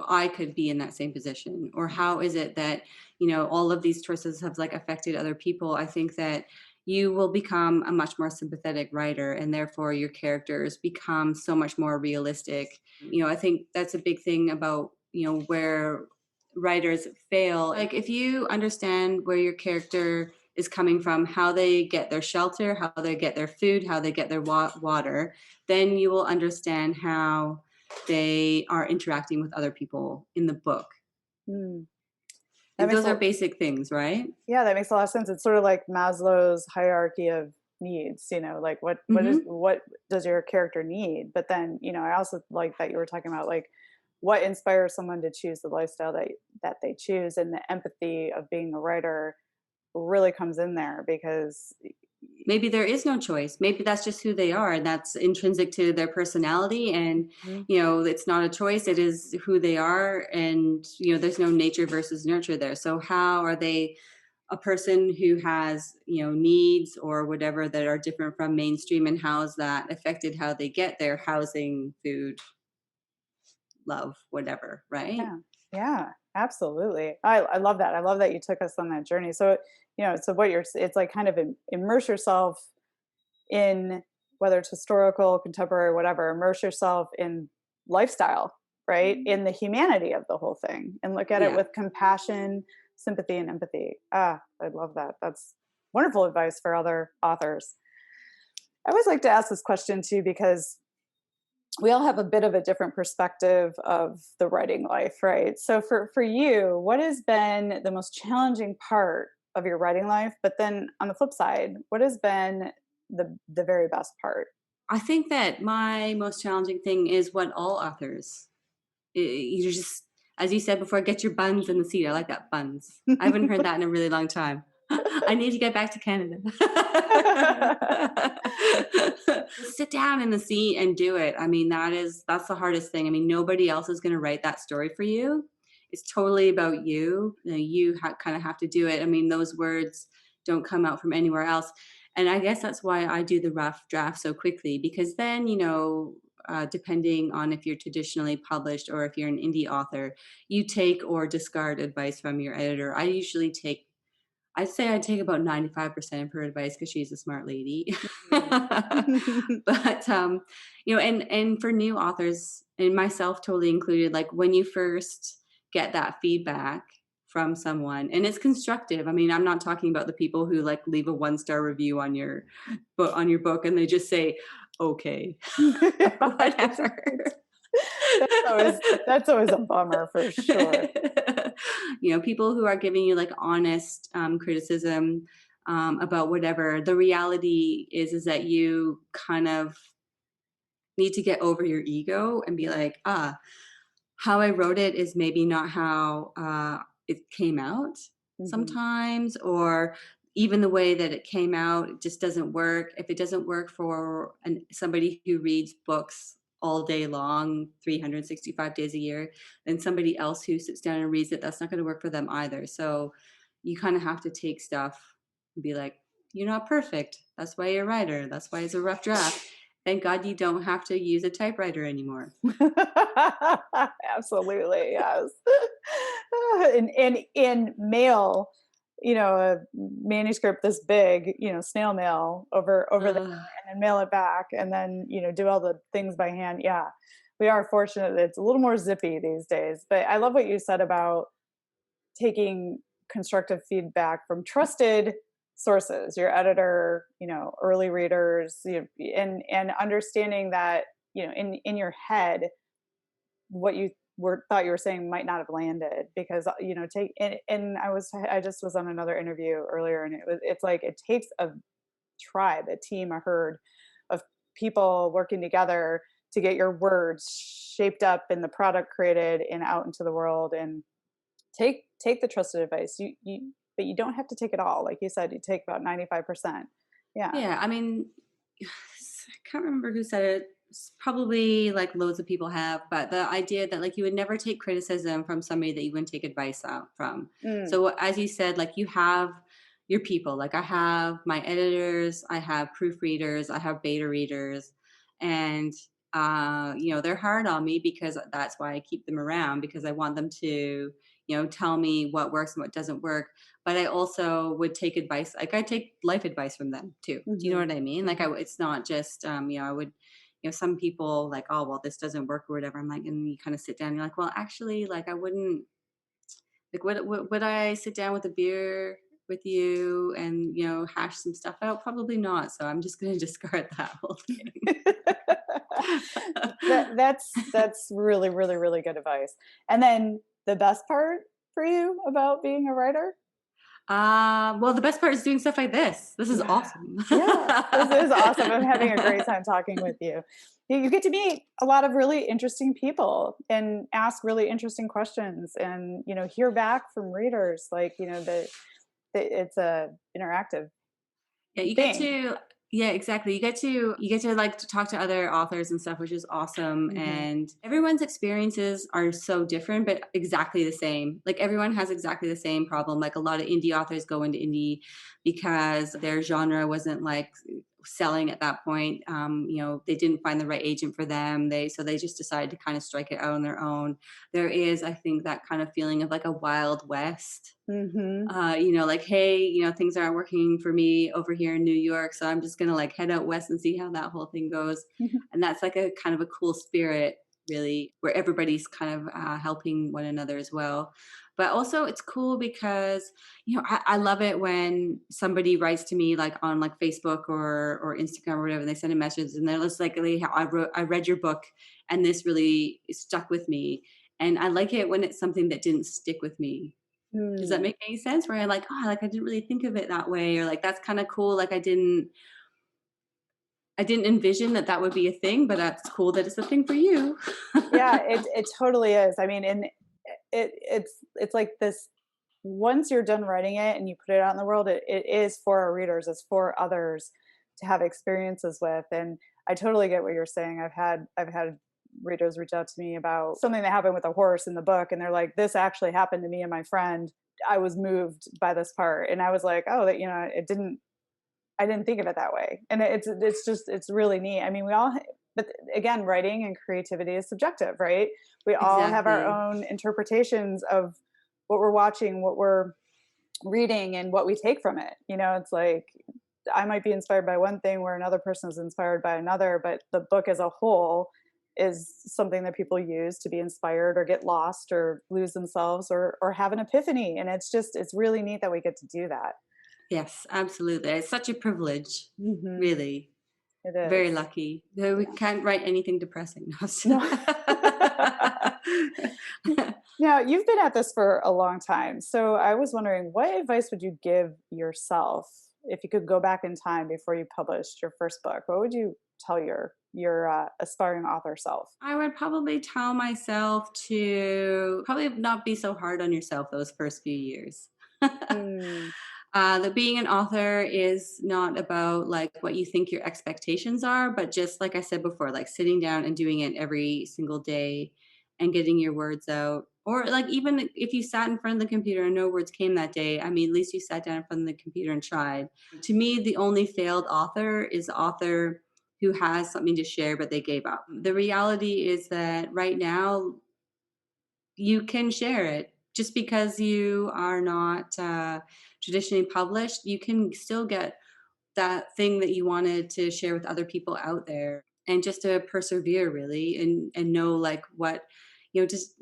I could be in that same position, or how is it that all of these choices have like affected other people? I think that you will become a much more sympathetic writer, and therefore your characters become so much more realistic. I think that's a big thing about where writers fail. Like, if you understand where your character is coming from, how they get their shelter, how they get their food, how they get their water, then you will understand how they are interacting with other people in the book. Hmm. That And makes those a are basic things, right? Yeah, that makes a lot of sense. It's sort of like Maslow's hierarchy of needs, you know, like what Hmm. what does your character need? But then, you know, I also like that you were talking about like what inspires someone to choose the lifestyle that they choose, and the empathy of being a writer really comes in there because Maybe there is no choice. Maybe that's just who they are, and that's intrinsic to their personality. And, Mhm. it's not a choice. It is who they are. And, there's no nature versus nurture there. So how are they a person who has, needs or whatever that are different from mainstream, and how's that affected how they get their housing, food, love, whatever, right? Yeah, yeah, absolutely. I love that. I love that you took us on that journey. So, you know, so what it's like kind of immerse yourself in, whether it's historical, contemporary, whatever, immerse yourself in lifestyle, right? In the humanity of the whole thing, and look at it Yeah. with compassion, sympathy, and empathy. Ah, I love that. That's wonderful advice for other authors. I always like to ask this question too, because we all have a bit of a different perspective of the writing life, right? So for you, what has been the most challenging part of your writing life? But then on the flip side, what has been the very best part? I think that my most challenging thing is what all authors, you just, as you said before, get your buns in the seat. I like that, buns. I haven't heard that in a really long time. I need to get back to Canada. Sit down in the seat and do it. I mean, that's the hardest thing. I mean, nobody else is going to write that story for you. It's totally about you. You kind of have to do it. I mean, those words don't come out from anywhere else. And I guess that's why I do the rough draft so quickly, because then, depending on if you're traditionally published or if you're an indie author, you take or discard advice from your editor. I'd say I take about 95% of her advice because she's a smart lady. Mhm. But and for new authors, and myself totally included, like when you first get that feedback from someone and it's constructive. I mean, I'm not talking about the people who like leave a 1-star review on your book and they just say, okay, Right. whatever. That's always a bummer for sure. People who are giving you like honest criticism about whatever. The reality is that you kind of need to get over your ego and be like, how I wrote it is maybe not how it came out Mhm. sometimes, or even the way that it came out, it just doesn't work. If it doesn't work for somebody who reads books all day long, 365 days a year, then somebody else who sits down and reads it, that's not going to work for them either. So you kind of have to take stuff and be like, you're not perfect. That's why you're a writer. That's why it's a rough draft. Thank God you don't have to use a typewriter anymore. Absolutely, yes. In mail, you know, a manuscript this big, you know, snail mail over there, Ugh. and then mail it back, and then, you know, do all the things by hand. Yeah, we are fortunate that it's a little more zippy these days. But I love what you said about taking constructive feedback from trusted sources, your editor, you know, early readers, and understanding that, you know, in your head, what you were thought you were saying might not have landed, because you know, and I just was on another interview earlier, and it's like it takes a tribe, a team, a herd of people working together to get your words shaped up and the product created and out into the world. And take the trusted advice, but you don't have to take it all. Like you said, you take about 95%. Yeah. Yeah, I mean, I can't remember who said it. It's probably like loads of people have, but the idea that like you would never take criticism from somebody that you wouldn't take advice out from. Mm. So as you said, like you have your people. Like I have my editors, I have proofreaders, I have beta readers, and they're hard on me because that's why I keep them around, because I want them to, tell me what works and what doesn't work. But I also would take advice. Like I take life advice from them too. Do you know Mhm. what I mean? Like Mhm. it's not just, I would, some people like, oh, well, this doesn't work or whatever. I'm like, and you kind of sit down and you're like, well, actually, like I wouldn't, like, would I sit down with a beer with you and, hash some stuff out? Probably not. So I'm just going to discard that whole thing. That's really, really, really good advice. And then the best part for you about being a writer? Well, the best part is doing stuff like this. This is awesome. Yeah, this is awesome. I'm having a great time talking with you. You get to meet a lot of really interesting people and ask really interesting questions, and hear back from readers. Like it's a interactive Yeah, you get thing. to yeah, exactly. You get to like to talk to other authors and stuff, which is awesome. Hmm. And everyone's experiences are so different, but exactly the same. Like everyone has exactly the same problem. Like a lot of indie authors go into indie because their genre wasn't like selling at that point. They didn't find the right agent for them. They just decided to kind of strike it out on their own. There is, I think, that kind of feeling of like a Wild West, Hmm. like, hey, things aren't working for me over here in New York, so I'm just gonna like head out west and see how that whole thing goes. And that's like a kind of a cool spirit, really, where everybody's kind of helping one another as well. But also, it's cool because I love it when somebody writes to me like on like Facebook or Instagram or whatever, and they send a message and they're just like, I read your book, and this really stuck with me. And I like it when it's something that didn't stick with me. Does that Mm. make any sense? Where I like, "Oh, like, I didn't really think of it that way," or like, "That's kinda cool." Like, I didn't envision that that would be a thing, but that's cool that it's a thing for you. Yeah, it totally is. I mean, and it's like this. Once you're done writing it and you put it out in the world, it is for our readers. It's for others to have experiences with. And I totally get what you're saying. I've had readers reach out to me about something that happened with a horse in the book, and they're like, "This actually happened to me and my friend. I was moved by this part," and I was like, "Oh, that it didn't. I didn't think of it that way." And it's really neat. I mean, but again, writing and creativity is subjective, right? We all have our Exactly. own interpretations of what we're watching, what we're reading, and what we take from it. It's like I might be inspired by one thing where another person is inspired by another, but the book as a whole is something that people use to be inspired or get lost or lose themselves or have an epiphany. And it's really neat that we get to do that. Yes, absolutely. It's such a privilege, Hmm. really. It Very is. lucky. Though we Yeah. can't write anything depressing. No. No. Now, you've been at this for a long time. So I was wondering, what advice would you give yourself if you could go back in time before you published your first book? What would you tell your aspiring author self? I would probably tell myself to probably not be so hard on yourself those first few years. Mm, That being an author is not about like what you think your expectations are, but just like I said before, like sitting down and doing it every single day and getting your words out. Or like even if you sat in front of the computer and no words came that day, I mean, at least you sat down in front of the computer and tried. To me, the only failed author is the author who has something to share, but they gave up. The reality is that right now, you can share it. Just because you are not traditionally published, you can still get that thing that you wanted to share with other people out there, and just to persevere really, and know like what, just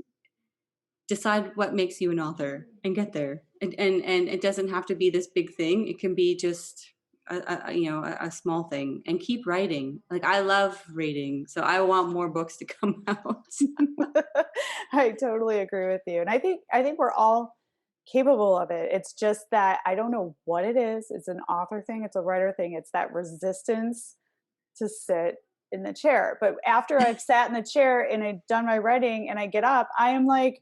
decide what makes you an author and get there. And it doesn't have to be this big thing. It can be just a small thing, and keep writing. Like I love reading, so I want more books to come out. I totally agree with you. And I think we're all capable of it. It's just that I don't know what it is. It's an author thing, it's a writer thing. It's that resistance to sit in the chair. But after I've sat in the chair and I've done my writing and I get up, I am like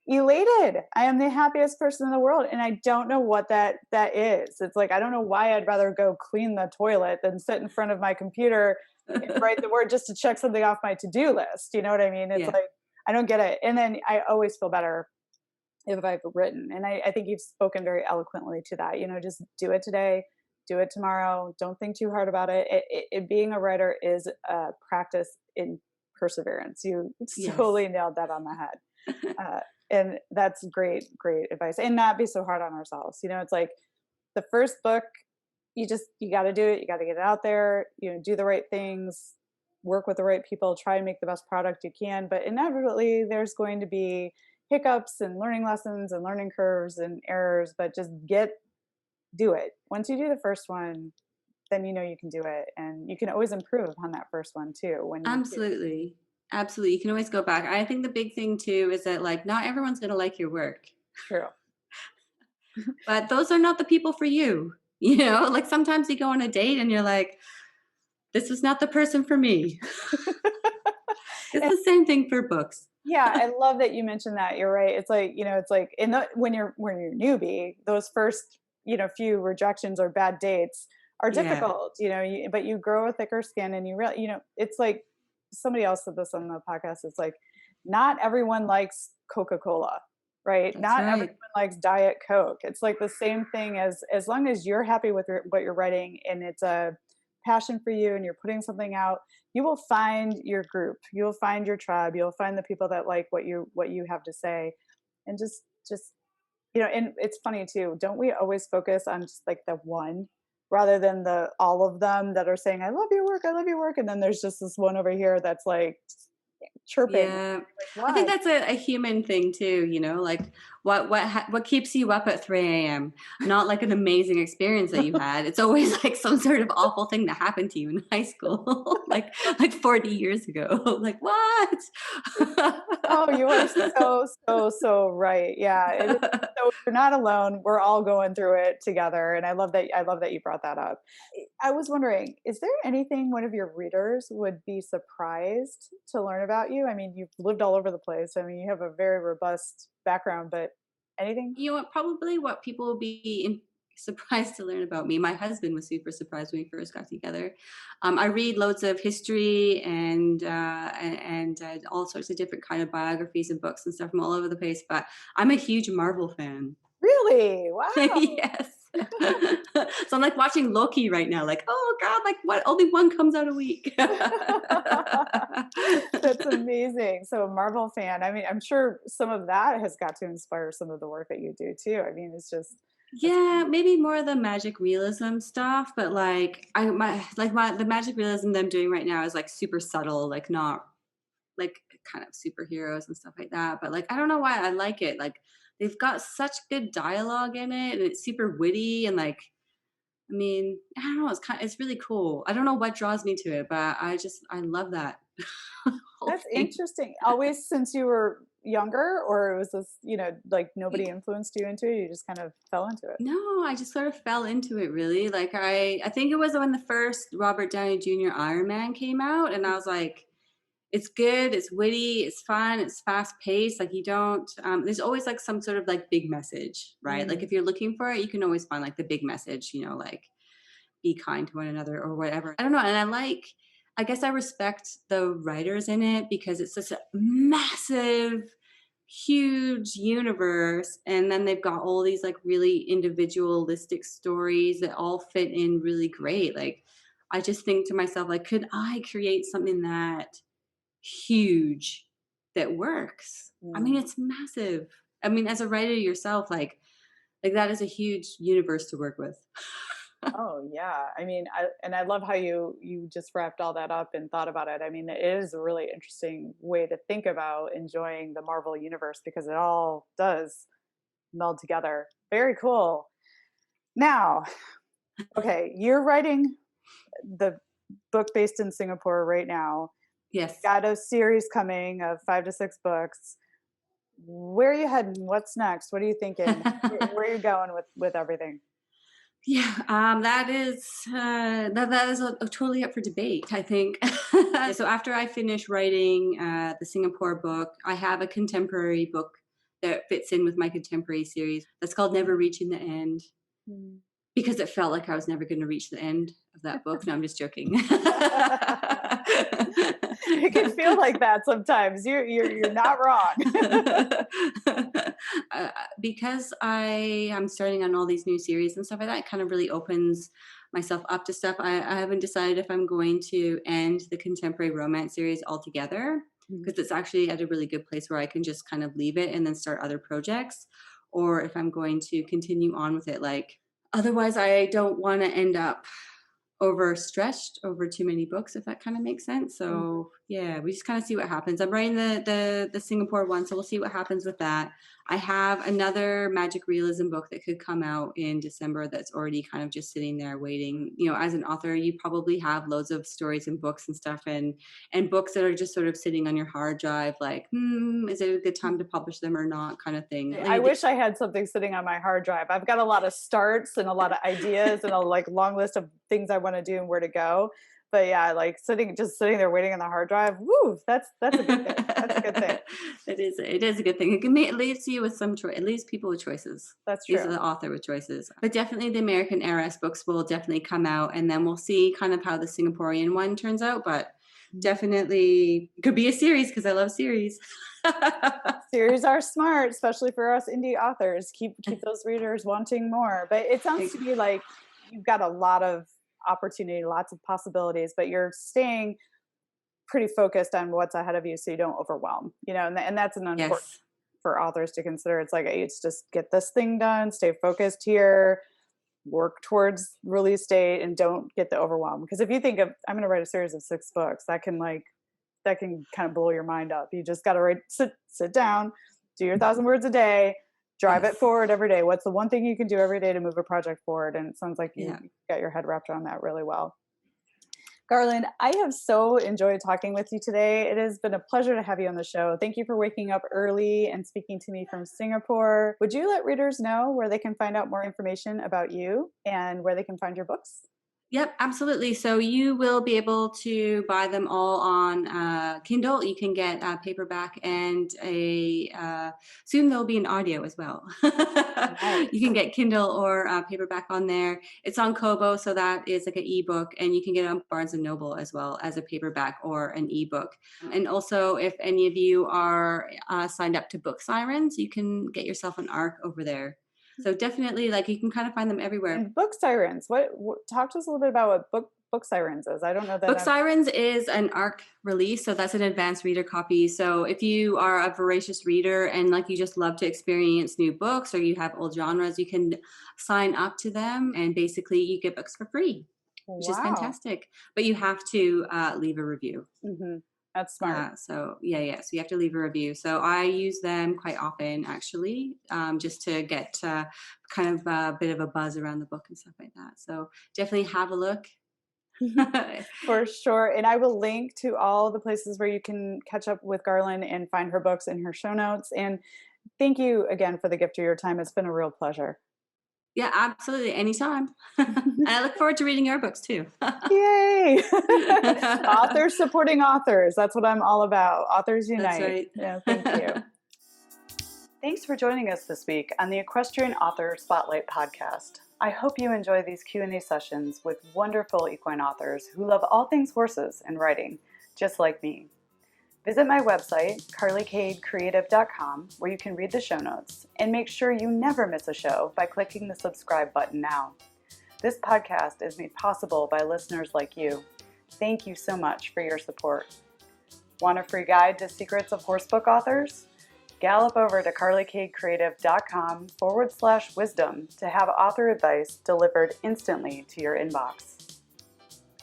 elated. I am the happiest person in the world. And I don't know what that is. It's like I don't know why I'd rather go clean the toilet than sit in front of my computer and write the word just to check something off my to-do list. You know what I mean? It's Yeah. like I don't get it. And then I always feel better if I've written. And I think you've spoken very eloquently to that. Just do it today, do it tomorrow. Don't think too hard about it. Being a writer is a practice in perseverance. You Yes. totally nailed that on the head. Uh, and that's great, great advice. And not be so hard on ourselves. It's like the first book, you got to do it. You got to get it out there. Do the right things, work with the right people, try and make the best product you can. But inevitably, there's going to be hiccups and learning lessons and learning curves and errors. But just do it. Once you do the first one, then you can do it, and you can always improve on that first one too when you do. Absolutely. Absolutely. You can always go back. I think the big thing too is that like not everyone's going to like your work. True. but those are not the people for you. You know, like sometimes you go on a date and you're like, this is not the person for me. It's the same thing for books. Yeah, I love that you mentioned that. You're right. It's like, it's like when you're newbie, those first, few rejections or bad dates are Yeah. difficult, but you grow a thicker skin and you really, it's like somebody else said this on the podcast. It's like not everyone likes Coca-Cola, right? That's Not everyone right. likes Diet Coke. It's like the same thing as long as you're happy with what you're writing and it's a passion for you and you're putting something out, you will find your group, you'll find your tribe, you'll find the people that like what you have to say. And just and it's funny too, don't we always focus on just like the one rather than the all of them that are saying I love your work, I love your work, and then there's just this one over here that's like chirping Yeah. like I think why. that's a human thing too, you know, like what keeps you up at 3 a.m.? Not like an amazing experience that you had. It's always like some sort of awful thing that happened to you in high school, like 40 years ago. Like what? Oh, you are so, so, so right. Yeah, it is. So you're not alone. We're all going through it together, and I love that you brought that up. I was wondering, is there anything one of your readers would be surprised to learn about you? I mean, you've lived all over the place. I mean, you have a very robust background, but anything? You know what? Probably what people will be surprised to learn about me. My husband was super surprised when we first got together. I read loads of history and all sorts of different kind of biographies and books and stuff from all over the place. But I'm a huge Marvel fan. Really? Wow. Yes. So I'm like watching Loki right now. Like, oh God, like what? Only one comes out a week. That's amazing. So a Marvel fan. I mean, I'm sure some of that has got to inspire some of the work that you do too. I mean, it's just that's Yeah, maybe more of the magic realism stuff, but the magic realism that I'm doing right now is like super subtle, like not like kind of superheroes and stuff like that. But like I don't know why I like it. Like they've got such good dialogue in it and it's super witty and like I mean, I don't know, it's really cool. I don't know what draws me to it, but I love that whole That's thing. interesting. Always since you were younger, or it was this, like nobody influenced you into it, you just kind of fell into it? No, I just sort of fell into it really. Like I think it was when the first Robert Downey Jr. Iron Man came out and I was like it's good, it's witty, it's fun, it's fast paced. Like you don't there's always like some sort of like big message, right? Like Mm, if you're looking for it, you can always find like the big message, you know, like be kind to one another or whatever. I don't know, and I guess I respect the writers in it because it's such a massive huge universe and then they've got all these like really individualistic stories that all fit in really great. Like I just think to myself like could I create something that huge that works? I mean mm. it's massive. I mean as a writer yourself like that is a huge universe to work with. Oh yeah. I mean, I love how you just wrapped all that up and thought about it. I mean, it is a really interesting way to think about enjoying the Marvel universe because it all does meld together. Very cool. Now, okay, you're writing the book based in Singapore right now. Yes. Got a series coming of 5 to 6 books. Where are you heading? What's next? What are you thinking? Where are you going with everything? Yeah, that is that is totally up for debate. I think. So after I finish writing the Singapore book, I have a contemporary book that fits in with my contemporary series. That's called Never Reaching the End Hmm. because it felt like I was never going to reach the end of that book. No, I'm just joking. It can feel like that sometimes. You're not wrong. uh, because I am starting on all these new series and stuff like that, it kind of really opens myself up to stuff. I haven't decided if I'm going to end the contemporary romance series altogether Mhm. because it's actually at a really good place where I can just kind of leave it and then start other projects, or if I'm going to continue on with it. Like otherwise, I don't want to end up overstretched over too many books, if that kind of makes sense. Mhm. So yeah, we just kind of see what happens. I'm writing the Singapore one, so we'll see what happens with that. I have another magic realism book that could come out in December that's already kind of just sitting there waiting. You know, as an author, you probably have loads of stories and books and stuff, and books that are just sort of sitting on your hard drive, like, is it a good time to publish them or not, kind of thing. I wish I had something sitting on my hard drive. I've got a lot of starts and a lot of ideas and a long list of things I want to do and where to go. But yeah, like sitting there waiting on the hard drive. Woo, that's a good thing. That's a good thing. It is a good thing. It leaves you with some choice. It leaves people with choices. That's true. Leaves the author with choices. But definitely the American Heiress books will definitely come out, and then we'll see kind of how the Singaporean one turns out. But definitely could be a series because I love series. Series are smart, especially for us indie authors. Keep those readers wanting more. But it sounds to me like you've got a lot of opportunity, lots of possibilities, but you're staying pretty focused on what's ahead of you so you don't overwhelm, you know, and that's an important for authors to consider. It's like, it's just get this thing done, stay focused here, work towards release date, and don't get the overwhelm. Because if you think of, I'm going to write a series of 6 books, that can kind of blow your mind up. You just got to sit down, do your 1,000 words a day, drive it forward every day. What's the one thing you can do every day to move a project forward? And it sounds like you got your head wrapped around that really well. Garland, I have so enjoyed talking with you today. It has been a pleasure to have you on the show. Thank you for waking up early and speaking to me from Singapore. Would you let readers know where they can find out more information about you and where they can find your books? Yep, absolutely. So you will be able to buy them all on Kindle. You can get a paperback and soon there'll be an audio as well. Nice. You can get Kindle or paperback on there. It's on Kobo, so that is like an ebook, and you can get it on Barnes and Noble as well as a paperback or an ebook. And also, if any of you are signed up to Book Sirens, you can get yourself an ARC over there. So definitely, like, you can kind of find them everywhere. And Book Sirens, what talk to us a little bit about what Book Sirens is. I don't know that. Book Sirens is an ARC release, so that's an advanced reader copy. So if you are a voracious reader and like you just love to experience new books, or you have old genres, you can sign up to them, and basically you get books for free, which is fantastic. But you have to leave a review. Mm-hmm. That's smart. So you have to leave a review. So I use them quite often, actually, just to get kind of a bit of a buzz around the book and stuff like that. So definitely have a look. For sure. And I will link to all the places where you can catch up with Garland and find her books in her show notes. And thank you again for the gift of your time. It's been a real pleasure. Yeah, absolutely. Anytime. And I look forward to reading your books too. Yay! Authors supporting authors. That's what I'm all about. Authors Unite. That's right. Yeah, thank you. Thanks for joining us this week on the Equestrian Author Spotlight podcast. I hope you enjoy these Q&A sessions with wonderful equine authors who love all things horses and riding, just like me. Visit my website, carlycadecreative.com, where you can read the show notes, and make sure you never miss a show by clicking the subscribe button now. This podcast is made possible by listeners like you. Thank you so much for your support. Want a free guide to secrets of horsebook authors? Gallop over to carlycadecreative.com/wisdom to have author advice delivered instantly to your inbox.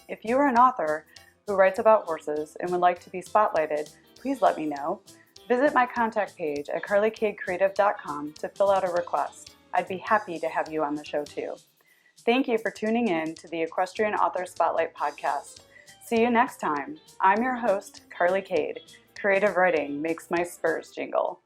If you are an author who writes about horses and would like to be spotlighted, please let me know. Visit my contact page at carlycadecreative.com to fill out a request. I'd be happy to have you on the show too. Thank you for tuning in to the Equestrian Author Spotlight podcast. See you next time. I'm your host, Carly Kade. Creative writing makes my spurs jingle.